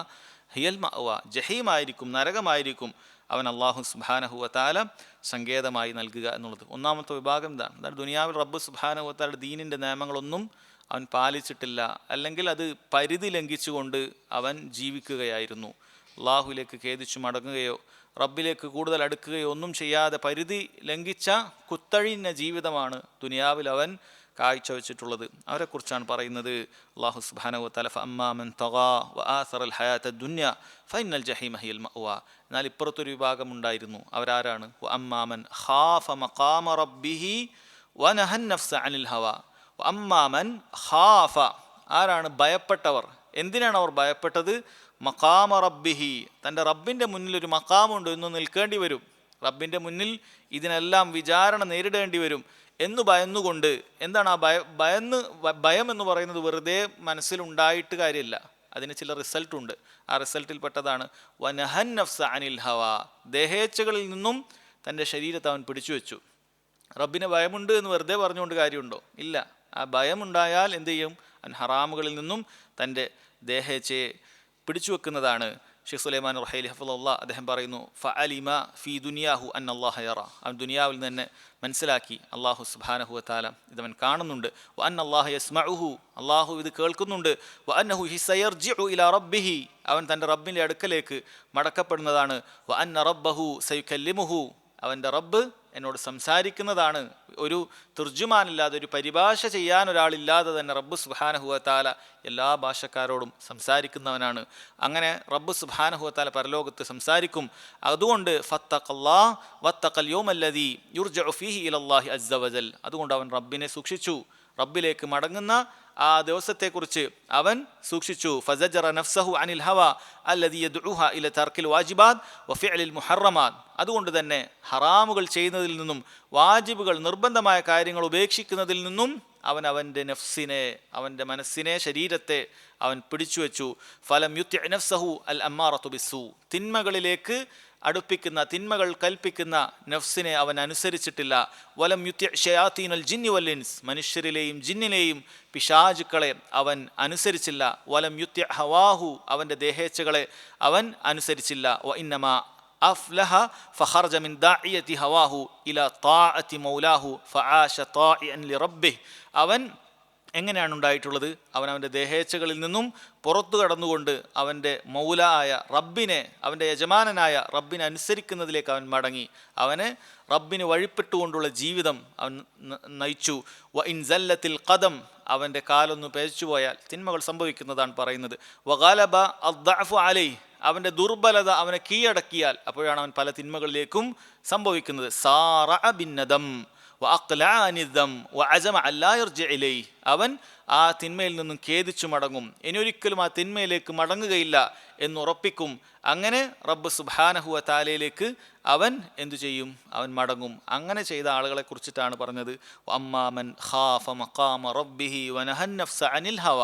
ഹിയൽ മഅവ, ജഹീമായിരിക്കും, നരകമായിരിക്കും അവൻ അല്ലാഹു സുബ്ഹാനഹു വ തആല സങ്കേതമായി നൽകുക എന്നുള്ളത്. ഒന്നാമത്തെ വിഭാഗം ഇതാണ്. അതായത് ദുനിയാവിൽ റബ്ബ് സുബ്ഹാനഹു വ തആലയുടെ ദീനിൻ്റെ നിയമങ്ങളൊന്നും അവൻ പാലിച്ചിട്ടില്ല, അല്ലെങ്കിൽ അത് പരിധി ലംഘിച്ചുകൊണ്ട് അവൻ ജീവിക്കുകയായിരുന്നു. അള്ളാഹുവിലേക്ക് ഖേദിച്ചു മടങ്ങുകയോ റബ്ബിലേക്ക് കൂടുതൽ അടുക്കുകയോ ഒന്നും ചെയ്യാതെ പരിധി ലംഘിച്ച കുത്തഴിഞ്ഞ ജീവിതമാണ് ദുനിയാവിൽ അവൻ കാഴ്ചവെച്ചിട്ടുള്ളത്. അവരെക്കുറിച്ചാണ് പറയുന്നത് അല്ലാഹു സുബ്ഹാനഹു വ തആല ഫഅമ്മാമൻ തഗാ വആസറൽ ഹയാത്തദ് ദുനിയ ഫഇന്നൽ ജഹീമ ഹിയൽ മഅവ. എന്നാൽ ഇപ്പുറത്തൊരു വിഭാഗം ഉണ്ടായിരുന്നു. അവരാരാണ്? വഅമ്മാമൻ ഖാഫ മഖാമ റബ്ബിഹി വനഹൻ നഫ്സ അനിൽ ഹവാ. വഅമ്മാമൻ ഖാഫ, ആരാണ് ഭയപ്പെട്ടവർ? എന്തിനാണ് അവർ ഭയപ്പെട്ടത്? മഖാമ റബ്ബിഹി, തൻ്റെ റബ്ബിൻ്റെ മുന്നിൽ ഒരു മഖാമുണ്ട്, ഇന്ന് നിൽക്കേണ്ടി വരും, റബ്ബിൻ്റെ മുന്നിൽ ഇതിനെല്ലാം വിചാരണ നേരിടേണ്ടി വരും എന്ന് ഭയന്നുകൊണ്ട്. എന്താണ് ആ ഭയം എന്ന് പറയുന്നത്? വെറുതെ മനസ്സിലുണ്ടായിട്ട് കാര്യമില്ല, അതിന് ചില റിസൾട്ടുണ്ട്. ആ റിസൾട്ടിൽപ്പെട്ടതാണ് വനഹൻ നഫ്സ അനിൽ ഹവ, ദേഹേച്ഛകളിൽ നിന്നും തൻ്റെ ശരീരത്തെ അവൻ പിടിച്ചു വെച്ചു. റബ്ബിന് ഭയമുണ്ട് എന്ന് വെറുതെ പറഞ്ഞുകൊണ്ട് കാര്യമുണ്ടോ? ഇല്ല. ആ ഭയമുണ്ടായാൽ എന്ത് ചെയ്യും? അവൻ ഹറാമുകളിൽ നിന്നും തൻ്റെ ദേഹേച്ഛയെ പിടിച്ചു വെക്കുന്നതാണ്. ഷെയ്ഖ് സുലൈമാൻ റഹൈലി ഹഫ്ളഹുല്ലാഹ് അദ്ദേഹം പറയുന്നു, ഫഅലിമ ഫീ ദുനിയാഹു അന്നല്ലാഹ യറ, അവൻ ദുനിയാവിൽ തന്നെ മനസ്സിലാക്കി അല്ലാഹു സുബ്ഹാനഹു വതആല ഇതവൻ കാണുന്നുണ്ട്. വ അന്നല്ലാഹ യസ്മഉഹു, അല്ലാഹു ഇത് കേൾക്കുന്നുണ്ട്. വ അന്നഹു സയർജിഉ ഇലാ റബ്ബിഹി, അവൻ തൻ്റെ റബ്ബിൻ്റെ അടുക്കലേക്ക് മടക്കപ്പെടുന്നതാണ്. വ അന്ന റബ്ബഹു സയുകല്ലിമുഹു, അവൻ്റെ റബ്ബ് എന്നോട് സംസാരിക്കുന്നതാണ്. ഒരു തുർജുമാനില്ലാതെ, ഒരു പരിഭാഷ ചെയ്യാൻ ഒരാളില്ലാതെ തന്നെ റബ്ബ് സുബ്ഹാനഹു വതആല എല്ലാ ഭാഷക്കാരോടും സംസാരിക്കുന്നവനാണ്. അങ്ങനെ റബ്ബ് സുബ്ഹാനഹു വതആല പരലോകത്ത് സംസാരിക്കും. അതുകൊണ്ട് ഫത്തഖല്ലാഹ് വത്തഖൽ യൗമല്ലദീ യുർജഉ ഫീഹി ഇലല്ലാഹി അസ്സ വജൽ, അതുകൊണ്ട് അവൻ റബ്ബിനെ സൂക്ഷിച്ചു, റബ്ബിലേക്ക് മടങ്ങുന്ന ആ ദിവസത്തെക്കുറിച്ച് അവൻ സൂക്ഷിച്ചു. ഫസജറ നഫ്സഹു അനിൽ ഹവ അല്ലദീ യദ്ഉഹ ഇല തർക്കിൽ വാജിബാത്ത് വഫിഅലിൽ മുഹറമാത്ത്, അതുകൊണ്ട് തന്നെ ഹറാമുകൾ ചെയ്യുന്നതിൽ നിന്നും വാജിബുകൾ നിർബന്ധമായ കാര്യങ്ങൾ ഉപേക്ഷിക്കുന്നതിൽ നിന്നും അവൻ അവൻ്റെ നഫ്സിനെ, അവൻ്റെ മനസ്സിനെ, ശരീരത്തെ അവൻ പിടിച്ചു വെച്ചു. ഫലം യുത്യ നഫ്സഹു അൽ അമ്മാറത്തു ബിസ്സൂ, തിന്മകളിലേക്ക് അടുപ്പിക്കുന്ന, തിന്മകൾ കൽപ്പിക്കുന്ന നഫ്സിനെ അവൻ അനുസരിച്ചിട്ടില്ല. വലം യുത്യ ഷയാത്തീനൽ ജിന്നി വൽ ഇൻസ്, മനുഷ്യരിലെയും ജിന്നിലെയും പിശാചുക്കളെ അവൻ അനുസരിച്ചില്ല. വലം യുത്യ ഹവാഹു, അവൻ്റെ ദേഹേച്ഛകളെ അവൻ അനുസരിച്ചില്ല. വ ഇന്നമാ അഫ്ലഹ ഫഖറജ മിൻ ദാഇയതി ഹവാഹു ഇലാ ത്വാഅതി മൗലാഹു ഫആശ ത്വാഇഅൻ ലിറബ്ബിഹി, അവൻ എങ്ങനെയാണ് ഉണ്ടായിട്ടുള്ളത്? അവൻ അവൻ്റെ ദേഹേച്ഛകളിൽ നിന്നും പുറത്തു കടന്നുകൊണ്ട് അവൻ്റെ മൗലായ റബ്ബിനെ, അവൻ്റെ യജമാനനായ റബ്ബിനെ അനുസരിക്കുന്നതിലേക്ക് അവൻ മടങ്ങി. അവന് റബ്ബിന് വഴിപ്പെട്ടുകൊണ്ടുള്ള ജീവിതം അവൻ നയിച്ചു. വ ഇൻ സല്ലത്തിൽ ഖദം, അവൻ്റെ കാലൊന്ന് പേച്ചു പോയാൽ തിന്മകൾ സംഭവിക്കുന്നതാണ് പറയുന്നത്. വഗലബ അദ്ദഅഫു അലൈഹി, അവൻ്റെ ദുർബലത അവനെ കീഴടക്കിയാൽ അപ്പോഴാണ് അവൻ പല തിന്മകളിലേക്കും സംഭവിക്കുന്നത്. സാറഅ ബിന്നദം വഅഖ്ലഅനിദ്ദം വഅസമ അല്ലാ യർജി ഇലൈഹി, അവൻ ആ തിന്മയിൽ നിന്നും ഖേദിച്ചു മടങ്ങും, ഇനി ഒരിക്കലും ആ തിന്മയിലേക്ക് മടങ്ങുകയില്ല എന്നുറപ്പിക്കും. അങ്ങനെ റബ്ബ് സുബ്ഹാനഹു വതആലയിലേക്ക് അവൻ എന്തു ചെയ്യും? അവൻ മടങ്ങും. അങ്ങനെ ചെയ്ത ആളുകളെ കുറിച്ചിട്ടാണ് പറഞ്ഞത് അമ്മാ മൻ ഖാഫ മഖാമ റബ്ബിഹി വനഹൻ നഫ്സ അനിൽ ഹവ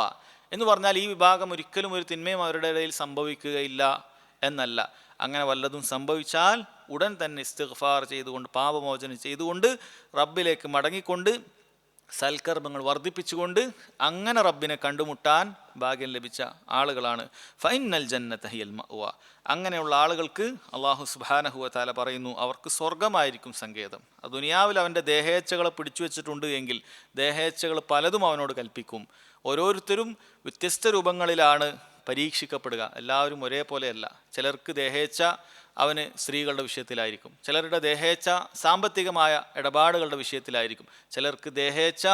എന്ന് പറഞ്ഞാൽ ഈ വിഭാഗം ഒരിക്കലും ഒരു തിന്മയും അവരുടെ ഇടയിൽ സംഭവിക്കുകയില്ല എന്നല്ല. അങ്ങനെ വല്ലതും സംഭവിച്ചാൽ ഉടൻ തന്നെ ഇസ്തിഗ്ഫാർ ചെയ്തുകൊണ്ട്, പാപമോചനം ചെയ്തുകൊണ്ട്, റബ്ബിലേക്ക് മടങ്ങിക്കൊണ്ട്, സൽക്കർമ്മങ്ങൾ വർദ്ധിപ്പിച്ചുകൊണ്ട് അങ്ങനെ റബ്ബിനെ കണ്ടുമുട്ടാൻ ഭാഗ്യം ലഭിച്ച ആളുകളാണ്. ഫഇന്നൽ ജന്നത ഹിയൽ മഅവ, അങ്ങനെയുള്ള ആളുകൾക്ക് അല്ലാഹു സുബ്ഹാനഹു വതആല പറയുന്നു അവർക്ക് സ്വർഗമായിരിക്കും സങ്കേതം. ദുനിയാവിൽ അവൻ്റെ ദേഹേച്ഛകളെ പിടിച്ചു വെച്ചിട്ടുണ്ട് എങ്കിൽ ദേഹേച്ഛകൾ പലതും അവനോട് കൽപ്പിക്കും. ഓരോരുത്തരും വ്യത്യസ്ത രൂപങ്ങളിലാണ് പരീക്ഷിക്കപ്പെടുക, എല്ലാവരും ഒരേപോലെയല്ല. ചിലർക്ക് ദേഹേച്ഛ അവന് സ്ത്രീകളുടെ വിഷയത്തിലായിരിക്കും, ചിലരുടെ ദേഹേച്ഛ സാമ്പത്തികമായ ഇടപാടുകളുടെ വിഷയത്തിലായിരിക്കും, ചിലർക്ക് ദേഹേച്ഛ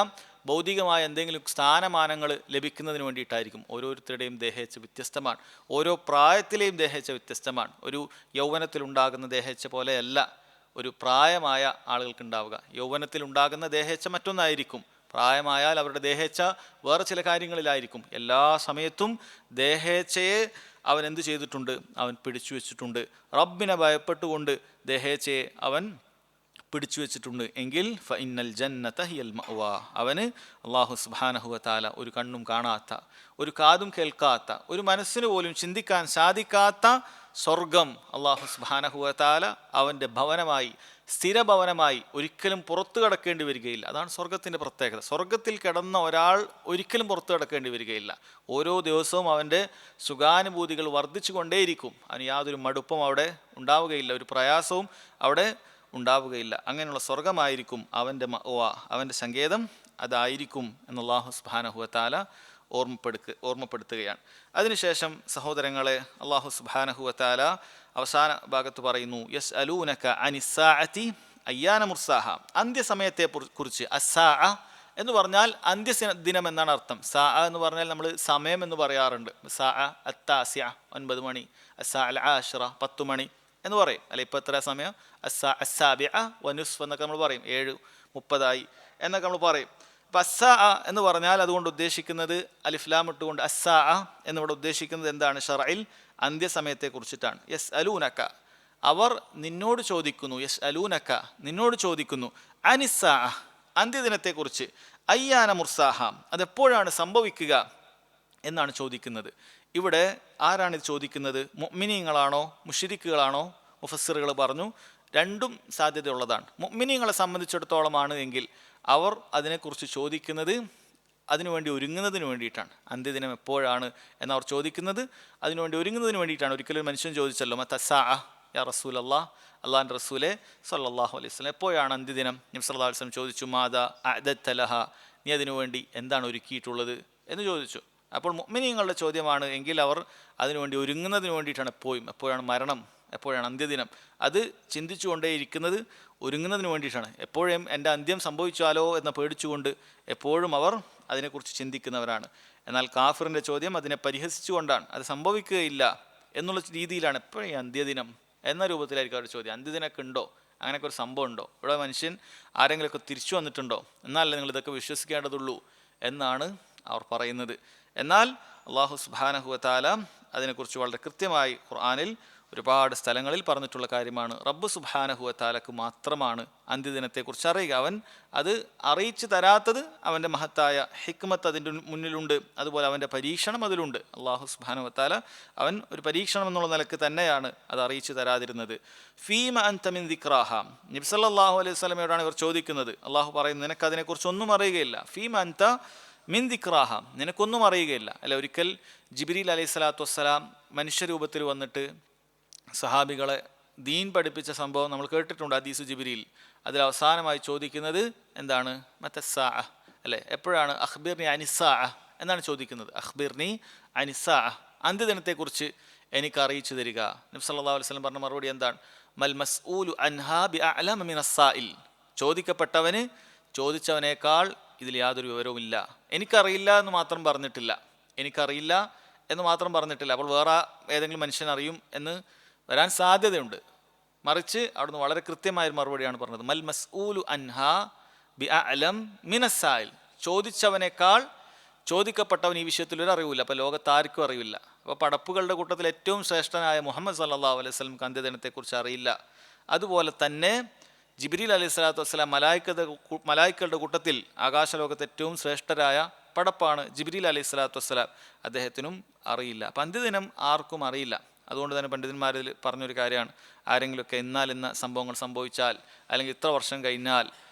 ഭൗതികമായ എന്തെങ്കിലും സ്ഥാനമാനങ്ങൾ ലഭിക്കുന്നതിന് വേണ്ടിയിട്ടായിരിക്കും. ഓരോരുത്തരുടെയും ദേഹേച്ഛ വ്യത്യസ്തമാണ്, ഓരോ പ്രായത്തിലെയും ദേഹേച്ഛ വ്യത്യസ്തമാണ്. ഒരു യൗവനത്തിലുണ്ടാകുന്ന ദേഹേച്ഛ പോലെയല്ല ഒരു പ്രായമായ ആളുകൾക്കുണ്ടാവുക. യൗവനത്തിലുണ്ടാകുന്ന ദേഹേച്ഛ മറ്റൊന്നായിരിക്കും, പ്രായമായാൽ അവരുടെ ദേഹേച്ഛ വേറെ ചില കാര്യങ്ങളിലായിരിക്കും. എല്ലാ സമയത്തും ദേഹേച്ഛയെ അവൻ എന്തു ചെയ്തിട്ടുണ്ട്? അവൻ പിടിച്ചു വെച്ചിട്ടുണ്ട്. റബ്ബിനെ ഭയപ്പെട്ടുകൊണ്ട് ദേഹേച്ഛയെ അവൻ പിടിച്ചു വെച്ചിട്ടുണ്ട് എങ്കിൽ ഫഇന്നൽ ജന്നത ഹിയൽ മഅവ, അവന് അല്ലാഹു സുബ്ഹാനഹു വതആല ഒരു കണ്ണും കാണാത്ത, ഒരു കാതും കേൾക്കാത്ത, ഒരു മനസ്സിന് പോലും ചിന്തിക്കാൻ സാധിക്കാത്ത സ്വർഗം അല്ലാഹു സുബ്ഹാനഹു വതആല അവൻ്റെ ഭവനമായി, സ്ഥിരഭവനമായി ഒരിക്കലും പുറത്തു കടക്കേണ്ടി വരികയില്ല. അതാണ് സ്വർഗത്തിൻ്റെ പ്രത്യേകത. സ്വർഗത്തിൽ കിടന്ന ഒരാൾ ഒരിക്കലും പുറത്തു കടക്കേണ്ടി വരികയില്ല. ഓരോ ദിവസവും അവൻ്റെ സുഖാനുഭൂതികൾ വർദ്ധിച്ചു കൊണ്ടേയിരിക്കും. അവന് യാതൊരു മടുപ്പും അവിടെ ഉണ്ടാവുകയില്ല, ഒരു പ്രയാസവും അവിടെ ഉണ്ടാവുകയില്ല. അങ്ങനെയുള്ള സ്വർഗമായിരിക്കും അവൻ്റെ മഅവ, അവൻ്റെ സങ്കേതം അതായിരിക്കും എന്ന് അല്ലാഹു സുബ്ഹാനഹു വതആല ഓർമ്മപ്പെടുത്തുകയാണ്. അതിനുശേഷം സഹോദരങ്ങളെ, അല്ലാഹു സുബ്ഹാനഹു വതആല അവസാന ഭാഗത്ത് പറയുന്നു യസ്അലൂനക അനിസ്സാഅതി അയ്യാന മുർസാഹ, അന്ത്യസമയത്തെ കുറിച്ച്. അസ്സാഅ എന്ന് പറഞ്ഞാൽ അന്ത്യദിനം എന്നാണ് അർത്ഥം. സാഅ എന്ന് പറഞ്ഞാൽ നമ്മൾ സമയം എന്ന് പറയാറുണ്ട്. സാഅ അത്താസിഅ 9 മണി, അസ്സാഅ അൽ ആശിറ 10 മണി എന്ന് പറയും അല്ലെ. ഇപ്പോൾ എത്ര സമയം? അസ്സാബിഅ വനുസ്ഫ് എന്നൊക്കെ നമ്മൾ പറയും, 7:30 എന്നൊക്കെ നമ്മൾ പറയും. അപ്പം അസ്സാഅ എന്ന് പറഞ്ഞാൽ അതുകൊണ്ട് ഉദ്ദേശിക്കുന്നത് അലിഫ് ലാം ഇട്ടുകൊണ്ട് അസ്സാഅ എന്നിവിടെ ഉദ്ദേശിക്കുന്നത് എന്താണ്? ഷർഇൽ അന്ത്യസമയത്തെക്കുറിച്ചിട്ടാണ്. യസ് അലൂനക്ക, അവർ നിന്നോട് ചോദിക്കുന്നു, യസ് അലൂനക്ക നിന്നോട് ചോദിക്കുന്നു, അനിസ്സാ അന്ത്യദിനത്തെക്കുറിച്ച്, അയ്യാന മുർസാഹ അതെപ്പോഴാണ് സംഭവിക്കുക എന്നാണ് ചോദിക്കുന്നത്. ഇവിടെ ആരാണിത് ചോദിക്കുന്നത്? മുഅ്മിനീങ്ങളാണോ മുശ്രിക്കുകളാണോ? മുഫസ്സിറുകൾ പറഞ്ഞു രണ്ടും സാധ്യതയുള്ളതാണ്. മുഅ്മിനീങ്ങളെ സംബന്ധിച്ചിടത്തോളമാണ് എങ്കിൽ അവർ അതിനെക്കുറിച്ച് ചോദിക്കുന്നത് അതിനുവേണ്ടി ഒരുങ്ങുന്നതിന് വേണ്ടിയിട്ടാണ്. അന്ത്യദിനം എപ്പോഴാണ് എന്നവർ ചോദിക്കുന്നത് അതിനുവേണ്ടി ഒരുങ്ങുന്നതിന് വേണ്ടിയിട്ടാണ്. ഒരിക്കലും മനുഷ്യൻ ചോദിച്ചല്ലോ, മത്തസാ യാ റസൂൽ അള്ളാഹ്, അള്ളാഹിൻ്റെ റസൂലെ സല്ലല്ലാഹു അലൈഹി വസല്ലം, എപ്പോഴാണ് അന്ത്യദിനം? നബി സല്ലല്ലാഹു അലൈഹി വസല്ലം ചോദിച്ചു, മാദാ അഅദത്ത ലഹ, നീ അതിനുവേണ്ടി എന്താണ് ഒരുക്കിയിട്ടുള്ളത് എന്ന് ചോദിച്ചു. അപ്പോൾ മുഅ്മിനീങ്ങളുടെ ചോദ്യമാണ് എങ്കിൽ അവർ അതിനുവേണ്ടി ഒരുങ്ങുന്നതിന് വേണ്ടിയിട്ടാണ്. എപ്പോഴാണ് മരണം, എപ്പോഴാണ് അന്ത്യദിനം, അത് ചിന്തിച്ചുകൊണ്ടേയിരിക്കുന്നത് ഒരുങ്ങുന്നതിന് വേണ്ടിയിട്ടാണ്. എപ്പോഴും എൻ്റെ അന്ത്യം സംഭവിച്ചാലോ എന്ന പേടിച്ചുകൊണ്ട് എപ്പോഴും അവർ അതിനെക്കുറിച്ച് ചിന്തിക്കുന്നവരാണ്. എന്നാൽ കാഫിറിൻ്റെ ചോദ്യം അതിനെ പരിഹസിച്ചുകൊണ്ടാണ്, അത് സംഭവിക്കുകയില്ല എന്നുള്ള രീതിയിലാണ്. എപ്പോഴും ഈ അന്ത്യദിനം എന്ന രൂപത്തിലായിരിക്കും അവരുടെ ചോദ്യം. അന്ത്യദിനമൊക്കെ ഉണ്ടോ, അങ്ങനെയൊക്കെ ഒരു സംഭവം ഉണ്ടോ, ഇവിടെ മനുഷ്യൻ ആരെങ്കിലുമൊക്കെ തിരിച്ചു വന്നിട്ടുണ്ടോ, എന്നാലല്ലേ നിങ്ങൾ ഇതൊക്കെ വിശ്വസിക്കേണ്ടതുള്ളൂ എന്നാണ് അവർ പറയുന്നത്. എന്നാൽ അല്ലാഹു സുബ്ഹാനഹു വ തആല അതിനെക്കുറിച്ച് വളരെ കൃത്യമായി ഖുർആനിൽ ഒരുപാട് സ്ഥലങ്ങളിൽ പറഞ്ഞിട്ടുള്ള കാര്യമാണ്. റബ്ബ് സുബ്ഹാനഹു വ തആലക്ക് മാത്രമാണ് അന്ത്യദിനത്തെക്കുറിച്ച് അറിയുക. അവൻ അത് അറിയിച്ചു തരാത്തത് അവൻ്റെ മഹത്തായ ഹിക്മത്ത് അതിൻ്റെ മുന്നിലുണ്ട്, അതുപോലെ അവൻ്റെ പരീക്ഷണം അതിലുണ്ട്. അല്ലാഹു സുബ്ഹാനഹു വ തആല അവൻ ഒരു പരീക്ഷണം എന്നുള്ള നിലക്ക് തന്നെയാണ് അത് അറിയിച്ചു തരാതിരുന്നത്. ഫീമ അൻത മിൻ ദിക്റാഹ, നബി സല്ലല്ലാഹു അലൈഹി വസല്ലമയോടാണ് ഇവർ ചോദിക്കുന്നത്. അല്ലാഹു പറയുന്നു, നിനക്ക് അതിനെക്കുറിച്ച് ഒന്നും അറിയുകയില്ല. ഫീമ അൻത മിൻ ദിക്റാഹ, നിനക്കൊന്നും അറിയുകയില്ല. അല്ല, ഒരിക്കൽ ജിബ്രീൽ അലൈഹി സ്വലാത്തു വസ്സലാം മനുഷ്യരൂപത്തിൽ വന്നിട്ട് സഹാബികളെ ദീൻ പഠിപ്പിച്ച സംഭവം നമ്മൾ കേട്ടിട്ടുണ്ട്, ഹദീസ് ജിബ്രീൽ. അതിൽ അവസാനമായി ചോദിക്കുന്നത് എന്താണ്? മത്തസ്സാ അല്ലേ, എപ്പോഴാണ്? അഖ്ബിർനി അനിസ്സാ എന്നാണ് ചോദിക്കുന്നത്. അഖ്ബിർനി അനിസ്സാ, അന്ത്യദിനത്തെക്കുറിച്ച് എനിക്ക് അറിയിച്ചു തരിക. നബി സല്ലല്ലാഹു അലൈഹി വസല്ലം പറഞ്ഞ മറുപടി എന്താണ്? മൽ മസ്ഊലു അൻഹാ ബിഅഅലമ മിനസ്സാഇൽ, ചോദിക്കപ്പെട്ടവന് ചോദിച്ചവനേക്കാൾ ഇതിൽ യാതൊരു വിവരവുമില്ല. എനിക്കറിയില്ല എന്ന് മാത്രം പറഞ്ഞിട്ടില്ല, എനിക്കറിയില്ല എന്ന് മാത്രം പറഞ്ഞിട്ടില്ല. അപ്പോൾ വേറെ ഏതെങ്കിലും മനുഷ്യൻ അറിയും എന്ന് വരാൻ സാധ്യതയുണ്ട്. മറിച്ച് അവിടുന്ന് വളരെ കൃത്യമായൊരു മറുപടിയാണ് പറഞ്ഞത്. മൽ മസ്ഊലു അൻഹാ ബിഅഅലം മിനസ്സാഇൽ, ചോദിച്ചവനേക്കാൾ ചോദിക്കപ്പെട്ടവൻ ഈ വിഷയത്തിൽ ഒരു അറിവില്ല. അപ്പോൾ ലോകത്താർക്കും അറിവില്ല. അപ്പോൾ പടപ്പുകളുടെ കൂട്ടത്തിൽ ഏറ്റവും ശ്രേഷ്ഠനായ മുഹമ്മദ് സല്ലല്ലാഹു അലൈഹി വസല്ലം അന്ത്യദിനത്തെക്കുറിച്ച് അറിയില്ല. അതുപോലെ തന്നെ ജിബ്രീൽ അലൈഹി സ്വലാത്തു വസ്സലാം മലായിക്കളുടെ കൂട്ടത്തിൽ ആകാശലോകത്ത് ഏറ്റവും ശ്രേഷ്ഠരായ പടപ്പാണ് ജിബ്രീൽ അലൈഹി സ്വലാത്തു വസ്സലാം, അദ്ദേഹത്തിനും അറിയില്ല. അപ്പം അന്ത്യദിനം ആർക്കും അറിയില്ല. അതുകൊണ്ട് തന്നെ പണ്ഡിതന്മാരിൽ പറഞ്ഞൊരു കാര്യമാണ്, ആരെങ്കിലുമൊക്കെ ഇന്ന സംഭവങ്ങൾ സംഭവിച്ചാൽ, അല്ലെങ്കിൽ ഇത്ര വർഷം കഴിഞ്ഞാൽ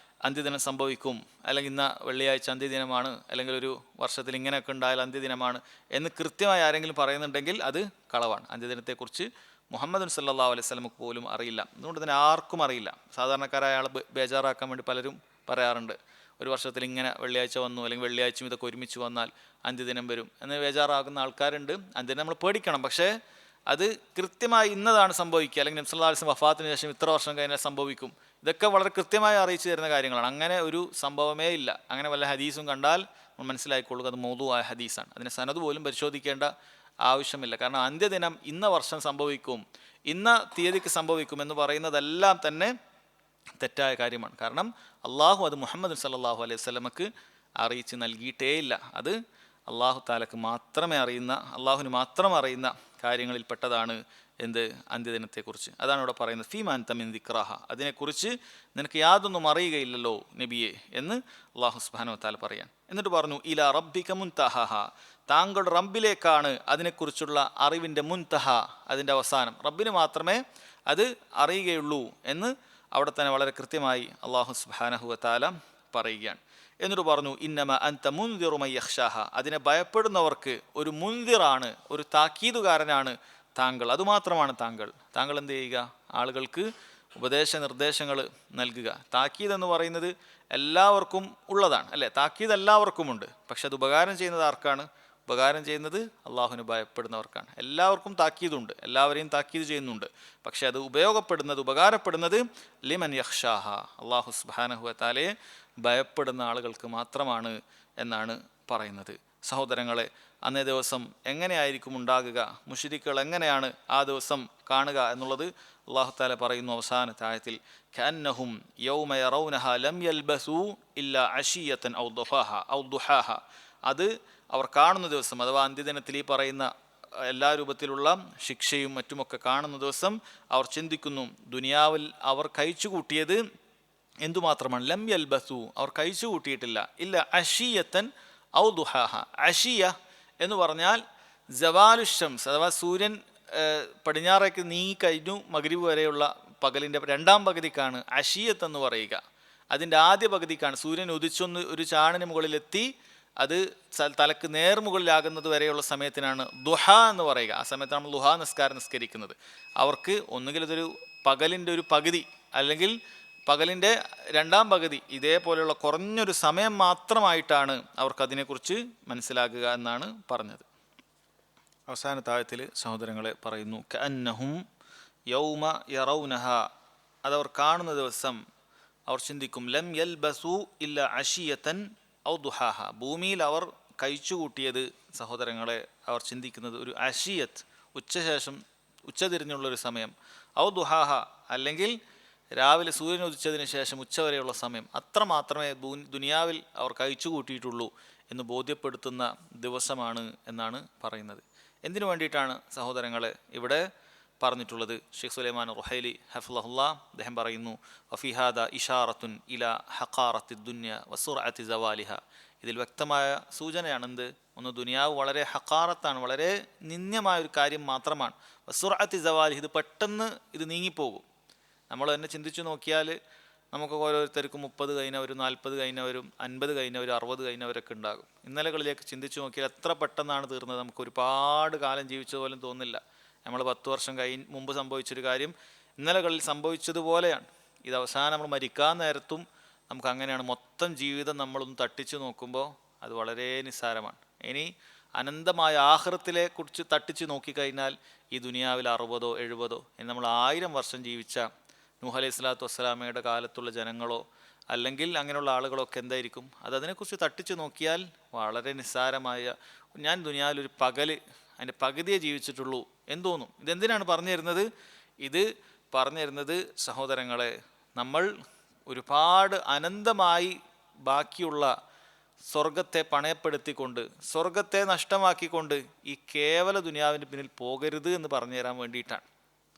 അന്ത്യദിനം സംഭവിക്കും, അല്ലെങ്കിൽ ഇന്ന വെള്ളിയാഴ്ച അന്ത്യദിനമാണ്, അല്ലെങ്കിൽ ഒരു വർഷത്തിൽ ഇങ്ങനെയൊക്കെ ഉണ്ടായാൽ അന്ത്യദിനമാണ് എന്ന് കൃത്യമായി ആരെങ്കിലും പറയുന്നുണ്ടെങ്കിൽ അത് കളവാണ്. അന്ത്യദിനത്തെക്കുറിച്ച് മുഹമ്മദ് സല്ലല്ലാഹു അലൈഹി വസല്ലമക്ക് പോലും അറിയില്ല. അതുകൊണ്ട് തന്നെ ആർക്കും അറിയില്ല. സാധാരണക്കാരായ ആൾ ബേജാറാക്കാൻ വേണ്ടി പലരും പറയാറുണ്ട്, ഒരു വർഷത്തിൽ ഇങ്ങനെ വെള്ളിയാഴ്ച വന്നു, അല്ലെങ്കിൽ വെള്ളിയാഴ്ചയും ഇതൊക്കെ ഒരുമിച്ച് വന്നാൽ അന്ത്യദിനം വരും എന്ന് ബേജാറാകുന്ന ആൾക്കാരുണ്ട്. അന്ത്യദിനം നമ്മൾ പേടിക്കണം, പക്ഷേ അത് കൃത്യമായി ഇന്നതാണ് സംഭവിക്കുക, അല്ലെങ്കിൽ നബി സല്ലല്ലാഹു അലൈഹി വസല്ലം വഫാത്തിന് ശേഷം ഇത്ര വർഷം കഴിഞ്ഞാൽ സംഭവിക്കും, ഇതൊക്കെ വളരെ കൃത്യമായി അറിയിച്ചു തരുന്ന കാര്യങ്ങളാണ്. അങ്ങനെ ഒരു സംഭവമേ ഇല്ല. അങ്ങനെ വല്ല ഹദീസും കണ്ടാൽ നമ്മൾ മനസ്സിലാക്കിക്കൊള്ളുക അത് മൗദൂആയ ഹദീസാണ്. അതിന് സനദ് പോലും പരിശോധിക്കേണ്ട ആവശ്യമില്ല. കാരണം അന്ത്യദിനം ഇന്ന വർഷം സംഭവിക്കും, ഇന്ന തീയതിക്ക് സംഭവിക്കും എന്ന് പറയുന്നതെല്ലാം തന്നെ തെറ്റായ കാര്യമാണ്. കാരണം അള്ളാഹു അത് മുഹമ്മദ് സല്ലല്ലാഹു അലൈഹി വസല്ലമക്ക് അറിയിച്ച് നൽകിയിട്ടേയില്ല. അത് അള്ളാഹു താലക്ക് മാത്രമേ അറിയുന്ന, അള്ളാഹുവിന് മാത്രം അറിയുന്ന കാര്യങ്ങളിൽപ്പെട്ടതാണ് എന്ത്? അന്ത്യദിനത്തെക്കുറിച്ച്. അതാണ് ഇവിടെ പറയുന്നത്, ഫീമാൻ തമിൻ ദിക്റാഹ, അതിനെക്കുറിച്ച് നിനക്ക് യാതൊന്നും അറിയുകയില്ലല്ലോ നബിയെ എന്ന് അള്ളാഹു സുബ്ഹാനഹു വ തആല പറയാൻ. എന്നിട്ട് പറഞ്ഞു, ഇലാ റബ്ബിക മുൻതഹഹ, താങ്കളുടെ റബ്ബിലേക്കാണ് അതിനെക്കുറിച്ചുള്ള അറിവിൻ്റെ മുൻതഹ, അതിൻ്റെ അവസാനം. റബ്ബിന് മാത്രമേ അത് അറിയുകയുള്ളൂ എന്ന് അവിടെ തന്നെ വളരെ കൃത്യമായി അള്ളാഹു സുബ്ഹാനഹു വ തആല പറയുകയാണ്. എന്നിട്ട് പറഞ്ഞു, ഇന്നമ അൻത മുൻദിറു മൻ യഖ്ശാഹ, അതിനെ ഭയപ്പെടുന്നവർക്ക് ഒരു മുൻദിറാണ്, ഒരു താക്കീതുകാരനാണ് താങ്കൾ. അതുമാത്രമാണ് താങ്കൾ. താങ്കൾ എന്ത് ചെയ്യുക? ആളുകൾക്ക് ഉപദേശ നിർദ്ദേശങ്ങൾ നൽകുക. താക്കീത് എന്ന് പറയുന്നത് എല്ലാവർക്കും ഉള്ളതാണ് അല്ലേ? താക്കീത് എല്ലാവർക്കുമുണ്ട്. പക്ഷെ അത് ഉപകാരം ചെയ്യുന്നത് ആർക്കാണ്? ഉപകാരം ചെയ്യുന്നത് അള്ളാഹുവിന് ഭയപ്പെടുന്നവർക്കാണ്. എല്ലാവർക്കും താക്കീതുണ്ട്, എല്ലാവരെയും താക്കീത് ചെയ്യുന്നുണ്ട്. പക്ഷെ അത് ഉപകാരപ്പെടുന്നത് ലിമൻ യഖ്ശാഹ, അള്ളാഹു സുബ്ഹാനഹു വ തആലയെ ഭയപ്പെടുന്ന ആളുകൾക്ക് മാത്രമാണ് എന്നാണ് പറയുന്നത്. സഹോദരങ്ങളെ, അന്നേ ദിവസം എങ്ങനെയായിരിക്കും ഉണ്ടാകുക, മുശ്രിക്കുകൾ എങ്ങനെയാണ് ആ ദിവസം കാണുക എന്നുള്ളത് അല്ലാഹു തആല പറയുന്നു അവസാനത്തെ ആയത്തിൽ, കഅന്നഹും യൗമ യറൗനഹ ലം യൽബസൂ ഇല്ലാ അശിയതൻ ഔ ദുഹാഹ. അത് അവർ കാണുന്ന ദിവസം, അഥവാ അന്ത്യദിനത്തിൽ ഈ പറയുന്ന എല്ലാ രൂപത്തിലുള്ള ശിക്ഷയും മറ്റുമൊക്കെ കാണുന്ന ദിവസം അവർ ചിന്തിക്കുന്നു, ദുനിയാവിൽ അവർ കഴിച്ചു കൂട്ടിയത് എന്തുമാത്രമാണ്, ലം യൽബസു, അവർ കഴിച്ചു കൂട്ടിയിട്ടില്ല, ഇല്ല അഷിയത്തൻ ഔ ദുഹാഹ. അഷിയ എന്ന് പറഞ്ഞാൽ ജവാലുഷംസ്, അഥവാ സൂര്യൻ പടിഞ്ഞാറേക്ക് നീങ്ങിക്കഴിഞ്ഞു മഗ്രിബ് വരെയുള്ള പകലിൻ്റെ രണ്ടാം പകുതിക്കാണ് അഷിയത്ത് എന്ന് പറയുക. അതിൻ്റെ ആദ്യ പകുതിക്കാണ് സൂര്യൻ ഉദിച്ചൊന്ന് ഒരു ചാണിന് മുകളിലെത്തി അത് തലക്ക് നേർമുകളിലാകുന്നത് വരെയുള്ള സമയത്തിനാണ് ദുഹ എന്ന് പറയുക. ആ സമയത്താണ് നമ്മൾ ദുഹ നിസ്കാരം നിസ്കരിക്കുന്നത്. അവർക്ക് ഒന്നുകിൽ ഇതൊരു പകലിൻ്റെ ഒരു പകുതി അല്ലെങ്കിൽ പകലിൻ്റെ രണ്ടാം പകുതി, ഇതേപോലെയുള്ള കുറഞ്ഞൊരു സമയം മാത്രമായിട്ടാണ് അവർക്കതിനെക്കുറിച്ച് മനസ്സിലാക്കുക എന്നാണ് പറഞ്ഞത്. അവസാന താഴത്തിൽ സഹോദരങ്ങളെ പറയുന്നു, കഅന്നഹും യൗമ യറൗനഹ, അതവർ കാണുന്ന ദിവസം അവർ ചിന്തിക്കും, ലം യൽബസു ഇല്ല അഷിയത്തൻ ഔ ദുഹാഹ, ഭൂമിയിൽ അവർ കഴിച്ചുകൂട്ടിയത് സഹോദരങ്ങളെ അവർ ചിന്തിക്കുന്നത് ഒരു അഷിയത്ത്, ഉച്ചശേഷം ഉച്ചതിരിഞ്ഞുള്ളൊരു സമയം, ഔ ദുഹാഹ അല്ലെങ്കിൽ രാവിലെ സൂര്യൻ ഉദിച്ചതിന് ശേഷം ഉച്ചവരെയുള്ള സമയം, അത്ര മാത്രമേ ദുനിയാവിൽ അവർ കഴിച്ചു കൂട്ടിയിട്ടുള്ളൂ എന്ന് ബോധ്യപ്പെടുത്തുന്ന ദിവസമാണ് എന്നാണ് പറയുന്നത്. എന്തിനു വേണ്ടിയിട്ടാണ് സഹോദരങ്ങളെ ഇവിടെ പറഞ്ഞിട്ടുള്ളത്? ഷെയ്ഖ് സുലൈമാൻ റുഹൈലി ഹഫ്ളഹുല്ലാ അദ്ദേഹം പറയുന്നു, വഫിഹാദ ഇഷാറത്തുൻ ഇല ഹഖാറത്തി ദുന്യ വസുറഅത്തി സവാലിഹ, ഇതിൽ വ്യക്തമായ സൂചനയാണ് എന്ത്? ഒന്ന്, ദുനിയാവ് വളരെ ഹഖാറത്താണ്, വളരെ നിന്ദ്യമായ ഒരു കാര്യം മാത്രമാണ്. വസുറഅത്തി സവാലിഹ, ഇത് പെട്ടെന്ന് ഇത് നീങ്ങിപ്പോകും. നമ്മൾ തന്നെ ചിന്തിച്ചു നോക്കിയാൽ നമുക്ക് ഓരോരുത്തർക്കും 30 കഴിഞ്ഞവരും 40 കഴിഞ്ഞവരും 50 കഴിഞ്ഞവരും 60 കഴിഞ്ഞവരൊക്കെ ഉണ്ടാകും. ഇന്നലകളിലേക്ക് ചിന്തിച്ചു നോക്കിയാൽ എത്ര പെട്ടെന്നാണ് തീർന്നത്. നമുക്ക് ഒരുപാട് കാലം ജീവിച്ചതുപോലും തോന്നില്ല. നമ്മൾ 10 വർഷം മുമ്പ് സംഭവിച്ചൊരു കാര്യം ഇന്നലകളിൽ സംഭവിച്ചതുപോലെയാണ്. ഇത് അവസാനം നമ്മൾ മരിക്കാൻ നേരത്തും നമുക്ക് അങ്ങനെയാണ്. മൊത്തം ജീവിതം നമ്മളൊന്ന് തട്ടിച്ചു നോക്കുമ്പോൾ അത് വളരെ നിസ്സാരമാണ്. ഇനി അനന്തമായ ആഖിറത്തിലെ കുറിച്ച് തട്ടിച്ച് നോക്കിക്കഴിഞ്ഞാൽ ഈ ദുനിയാവിൽ 60ഓ 70ഓ നമ്മൾ 1000 വർഷം ജീവിച്ച നൂഹ് അലൈഹി സ്വലാത്തു വസ്സലാമയുടെ കാലത്തുള്ള ജനങ്ങളോ അല്ലെങ്കിൽ അങ്ങനെയുള്ള ആളുകളൊക്കെ എന്തായിരിക്കും? അതിനെക്കുറിച്ച് തട്ടിച്ച് നോക്കിയാൽ വളരെ നിസ്സാരമായ, ഞാൻ ദുനിയാവിൽ ഒരു പകല് അതിൻ്റെ പകുതിയെ ജീവിച്ചിട്ടുള്ളൂ എന്ന് തോന്നും. ഇതെന്തിനാണ് പറഞ്ഞു തരുന്നത്? ഇത് പറഞ്ഞു തരുന്നത് സഹോദരങ്ങളെ, നമ്മൾ ഒരുപാട് അനന്തമായി ബാക്കിയുള്ള സ്വർഗത്തെ പണയപ്പെടുത്തിക്കൊണ്ട്, സ്വർഗത്തെ നഷ്ടമാക്കിക്കൊണ്ട് ഈ കേവല ദുനിയാവിൻ്റെ പിന്നിൽ പോകരുത് എന്ന് പറഞ്ഞു തരാൻ വേണ്ടിയിട്ടാണ്.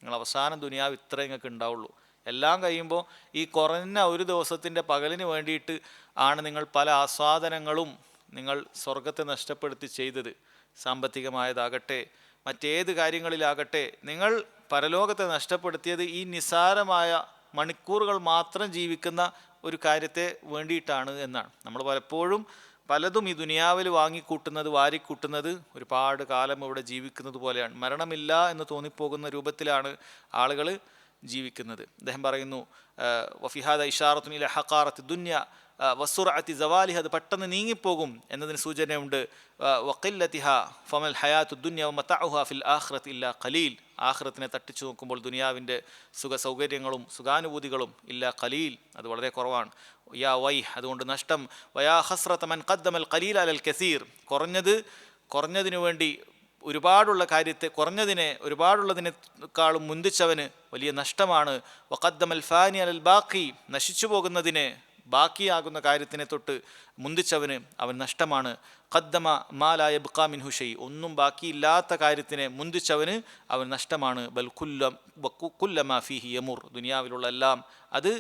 നിങ്ങൾ അവസാനം ദുനിയാവ് ഇത്ര നിങ്ങൾക്ക് ഉണ്ടാവുള്ളൂ. എല്ലാം കഴിയുമ്പോൾ ഈ കുറഞ്ഞ ഒരു ദിവസത്തിൻ്റെ പകലിന് വേണ്ടിയിട്ട് ആണ് നിങ്ങൾ പല ആസ്വാദനങ്ങളും നിങ്ങൾ സ്വർഗത്തെ നഷ്ടപ്പെടുത്തി ചെയ്തത്. സാമ്പത്തികമായതാകട്ടെ മറ്റേത് കാര്യങ്ങളിലാകട്ടെ നിങ്ങൾ പരലോകത്തെ നഷ്ടപ്പെടുത്തിയത് ഈ നിസ്സാരമായ മണിക്കൂറുകൾ മാത്രം ജീവിക്കുന്ന ഒരു കാര്യത്തെ വേണ്ടിയിട്ടാണ് എന്നാണ്. നമ്മൾ പലതും ഈ ദുനിയാവിൽ വാങ്ങിക്കൂട്ടുന്നത്, വാരിക്കൂട്ടുന്നത് ഒരുപാട് കാലം ഇവിടെ ജീവിക്കുന്നത് പോലെയാണ്. മരണമില്ല എന്ന് തോന്നിപ്പോകുന്ന രൂപത്തിലാണ് ആളുകൾ ജീവിക്കുന്നത്. അദ്ദേഹം പറയുന്നു, വഫിഹാദ ഇഷാറത്തുൻ ഇല ഹഖാറത്തി ദുന്യ വസുറഅത്തി സവാലിഹ, അത് പെട്ടെന്ന് നീങ്ങിപ്പോകും എന്നതിന് സൂചനയുണ്ട്. വഖില്ലതിഹ ഫമൽ ഹയാത്തു ദുന്യ വമതഉഹ ഫിൽ ആഖിറതി ഇല്ലാ ഖലീൽ, ആഖിറത്തിനെ തട്ടിച്ചു നോക്കുമ്പോൾ ദുനിയാവിൻ്റെ സുഖ സൗകര്യങ്ങളും സുഖാനുഭൂതികളും ഇല്ലാ ഖലീൽ, അത് വളരെ കുറവാണ്. യാ വൈ, അതുകൊണ്ട് നഷ്ടം. വയാ ഹസ്രത മൻ ഖദ്ദമൽ ഖലീൽ അലൽ കസീർ, കുറഞ്ഞതിനു വേണ്ടി ഒരുപാടുള്ള കാര്യത്തെ, ഒരുപാടുള്ളതിനേക്കാളും മുന്തിച്ചവന് വലിയ നഷ്ടമാണ്. വഖദ്ദമൽ ഫാനി അലൽ ബാഖി, നശിച്ചു പോകുന്നതിനെ, ബാക്കിയാകുന്ന കാര്യത്തിനെ തൊട്ട് മുന്തിച്ചവന് അവൻ നഷ്ടമാണ്. ഖദ്ദമ മാ ലാ യബ്ഖാ മിൻഹു ഷൈ, ഒന്നും ബാക്കിയില്ലാത്ത കാര്യത്തിനെ മുന്തിച്ചവന് അവൻ നഷ്ടമാണ്. ബൽ കുല്ലമാ ഫീഹി യമുർ, ദുനിയാവിലുള്ള എല്ലാം അത്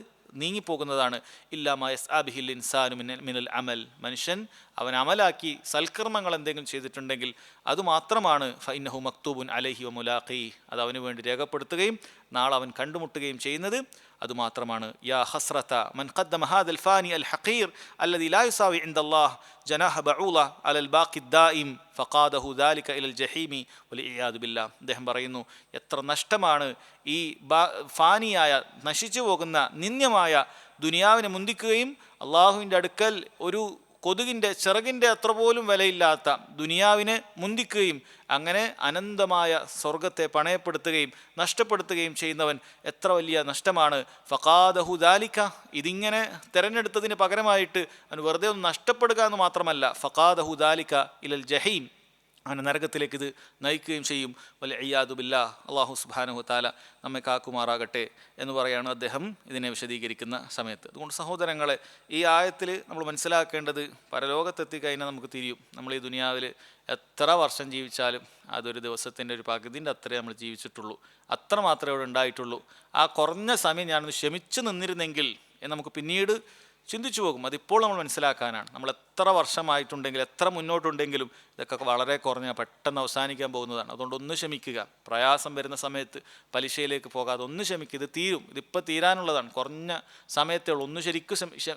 നീങ്ങിപ്പോകുന്നതാണ്. ഇല്ലാ മാ യസ്ആ ബിഹിൽ ഇൻസാനു മിനൽ അമൽ, മനുഷ്യൻ അവൻ അമലാക്കി സൽക്കർമ്മങ്ങൾ എന്തെങ്കിലും ചെയ്തിട്ടുണ്ടെങ്കിൽ അതുമാത്രമാണ് ഫഇന്നഹു മക്തൂബുൻ അലൈഹി വമുലാഖി, അത് അവന് വേണ്ടി രേഖപ്പെടുത്തുകയും നാളെ അവൻ കണ്ടുമുട്ടുകയും ചെയ്യുന്നത് അതുമാത്രമാണ്. യാ ഹസ്രത മൻ ഖദ്ദമ ഹാദൽ ഫാനി അൽ ഹഖീർ അല്ലദി ലാ യുസാവി ഇൻദല്ലാഹ് ജനാഹ ബഊല അലൽ ബാഖി ദായിം ഫഖാദഹു ദാലിക ഇലൽ ജഹീമി വലിഇയാദു ബില്ലാഹ്. അദ്ദേഹം പറയുന്നു, എത്ര നഷ്ടമാണ് ഈ ഫാനിയായ, നശിച്ചു പോകുന്ന നിന്ദ്യമായ ദുനിയാവിനെ മുന്തിക്കുകയും അള്ളാഹുവിൻ്റെ അടുക്കൽ ഒരു കൊതുകിൻ്റെ ചിറകിൻ്റെ അത്ര പോലും വിലയില്ലാത്ത ദുനിയാവിനെ മുന്തിക്കുകയും അങ്ങനെ അനന്തമായ സ്വർഗത്തെ പണയപ്പെടുത്തുകയും നഷ്ടപ്പെടുത്തുകയും ചെയ്യുന്നവൻ എത്ര വലിയ നഷ്ടമാണ്. ഫഖാദഹു ദാലിക, ഇതിങ്ങനെ തിരഞ്ഞെടുത്തതിന് പകരമായിട്ട് അവൻ വെറുതെ ഒന്ന് നഷ്ടപ്പെടുക എന്ന് മാത്രമല്ല, ഫഖാദഹു ദാലിക ഇലൽ ജഹീം, അങ്ങനെ നരകത്തിലേക്ക് ഇത് നയിക്കുകയും ചെയ്യും. വലിയ ഇയ്യാദു ബില്ലാ, അള്ളാഹു സുബ്ഹാനഹു വതആല നമ്മെ കാക്കുമാറാകട്ടെ എന്ന് പറയാണ് അദ്ദേഹം ഇതിനെ വിശദീകരിക്കുന്ന സമയത്ത്. അതുകൊണ്ട് സഹോദരങ്ങളെ, ഈ ആയത്തിൽ നമ്മൾ മനസ്സിലാക്കേണ്ടത് പരലോകത്തെത്തിക്കഴിഞ്ഞാൽ നമുക്ക് തിരിയും. നമ്മൾ ഈ ദുനിയാവിൽ എത്ര വർഷം ജീവിച്ചാലും അതൊരു ദിവസത്തിൻ്റെ ഒരു പകുതിൻ്റെ അത്രേ നമ്മൾ ജീവിച്ചിട്ടുള്ളൂ. അത്ര മാത്രമേ ഇവിടെ ഉണ്ടായിട്ടുള്ളൂ. ആ കുറഞ്ഞ സമയം ഞാനൊന്ന് ക്ഷമിച്ച് നിന്നിരുന്നെങ്കിൽ എന്ന് നമുക്ക് പിന്നീട് ചിന്തിച്ചു പോകും. അതിപ്പോൾ നമ്മൾ മനസ്സിലാക്കാനാണ്. നമ്മൾ എത്ര വർഷമായിട്ടുണ്ടെങ്കിലും എത്ര മുന്നോട്ടുണ്ടെങ്കിലും ഇതൊക്കെ വളരെ കുറഞ്ഞ പെട്ടെന്ന് അവസാനിക്കാൻ പോകുന്നതാണ്. അതുകൊണ്ട് ഒന്ന് ക്ഷമിക്കുക. പ്രയാസം വരുന്ന സമയത്ത് പലിശയിലേക്ക് പോകാതെ ഒന്ന് ക്ഷമിക്കുക. ഇത് തീരും, ഇതിപ്പോൾ തീരാനുള്ളതാണ്, കുറഞ്ഞ സമയത്തേ ഉള്ളൂ. ഒന്ന് ശരിക്കും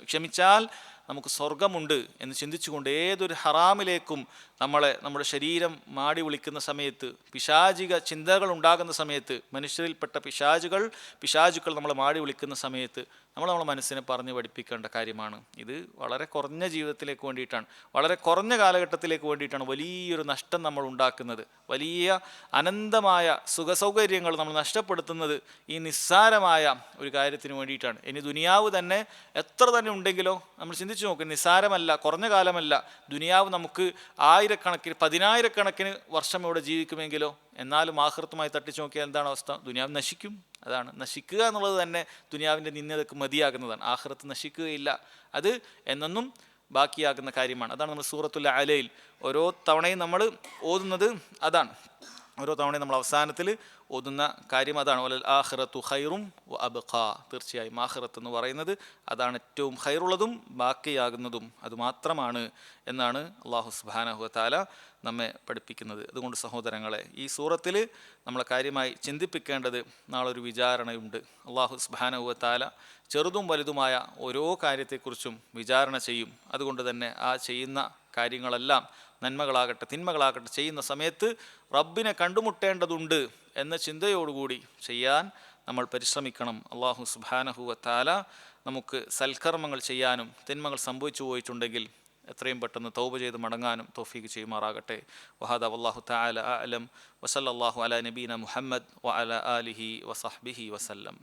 ക്ഷമിച്ചാൽ നമുക്ക് സ്വർഗമുണ്ട് എന്ന് ചിന്തിച്ചുകൊണ്ട് ഏതൊരു ഹറാമിലേക്കും നമ്മുടെ ശരീരം മാടി വിളിക്കുന്ന സമയത്ത്, പിശാചിക ചിന്തകൾ ഉണ്ടാകുന്ന സമയത്ത്, മനുഷ്യരിൽപ്പെട്ട പിശാചുക്കൾ നമ്മളെ മാടി വിളിക്കുന്ന സമയത്ത് നമ്മളെ മനസ്സിനെ പറഞ്ഞ് പഠിപ്പിക്കേണ്ട കാര്യമാണ്. ഇത് വളരെ കുറഞ്ഞ ജീവിതത്തിലേക്ക് വേണ്ടിയിട്ടാണ്, വളരെ കുറഞ്ഞ കാലഘട്ടത്തിലേക്ക് വേണ്ടിയിട്ടാണ് വലിയൊരു നഷ്ടം നമ്മൾ ഉണ്ടാക്കുന്നത്. വലിയ അനന്തമായ സുഖസൗകര്യങ്ങൾ നമ്മൾ നഷ്ടപ്പെടുത്തുന്നത് ഈ നിസ്സാരമായ ഒരു കാര്യത്തിന് വേണ്ടിയിട്ടാണ്. ഇനി ദുനിയാവ് തന്നെ എത്ര തന്നെ ഉണ്ടെങ്കിലോ നമ്മൾ ചിന്തിച്ചു നോക്കുക, നിസ്സാരമല്ല, കുറഞ്ഞ കാലമല്ല. ദുനിയാവ് നമുക്ക് ആയിരക്കണക്കിന് 10,000-കണക്കിന് വർഷം ഇവിടെ ജീവിക്കുമെങ്കിലോ, എന്നാലും ആഖിറത്തുമായി തട്ടിച്ചു നോക്കിയാൽ എന്താണ് അവസ്ഥ? ദുനിയാവ് നശിക്കും. അതാണ്, നശിക്കുക എന്നുള്ളത് തന്നെ ദുനിയാവിൻ്റെ നിന്ദതക്ക് മതിയാകുന്നതാണ്. ആഖിറത്ത് നശിക്കുകയില്ല, അത് എന്നെന്നും ബാക്കിയാകുന്ന കാര്യമാണ്. അതാണ് നമ്മൾ സൂറത്തുൽ അലയിൽ ഓരോ തവണയും നമ്മൾ ഓതുന്നത്. അതാണ് ഓരോ തവണയും നമ്മൾ അവസാനത്തിൽ ഓതുന്ന കാര്യം അതാണ്. വലൽ ആഖിറത്തു ഖൈറും വ അബ്ഖാ. തീർച്ചയായും ആഖിറത്ത് എന്ന് പറയുന്നത് അതാണ് ഏറ്റവും ഖൈറുള്ളതും ബാക്കിയാകുന്നതും അതുമാത്രമാണ് എന്നാണ് അല്ലാഹു സുബ്ഹാനഹു വതആല നമ്മെ പഠിപ്പിക്കുന്നത്. അതുകൊണ്ട് സഹോദരങ്ങളെ, ഈ സൂറത്തിൽ നമ്മളെ കാര്യമായി ചിന്തിപ്പിക്കേണ്ടത് നാളൊരു വിചാരണയുണ്ട്. അല്ലാഹു സുബ്ഹാനഹു വതആല ചെറുതും വലുതുമായ ഓരോ കാര്യത്തെക്കുറിച്ചും വിചാരണ ചെയ്യും. അതുകൊണ്ട് തന്നെ ആ ചെയ്യുന്ന കാര്യങ്ങളെല്ലാം നന്മകളാകട്ടെ തിന്മകളാകട്ടെ ചെയ്യുന്ന സമയത്ത് റബ്ബിനെ കണ്ടുമുട്ടേണ്ടതുണ്ട് എന്ന ചിന്തയോടുകൂടി ചെയ്യാൻ നമ്മൾ പരിശ്രമിക്കണം. അല്ലാഹു സുബ്ഹാനഹു വതആല നമുക്ക് സൽക്കർമ്മങ്ങൾ ചെയ്യാനും തിന്മകൾ സംഭവിച്ചു പോയിട്ടുണ്ടെങ്കിൽ എത്രയും പെട്ടെന്ന് തൗബ ചെയ്ത് മടങ്ങാനും തൗഫീഖ് ചെയ്യുമാറാകട്ടെ. വഹാദ വല്ലാഹു തആല അഅലം വസല്ലല്ലാഹു അലാ നബീന മുഹമ്മദ് വഅലാ ആലിഹി വസഹ്ബിഹി വസല്ലം.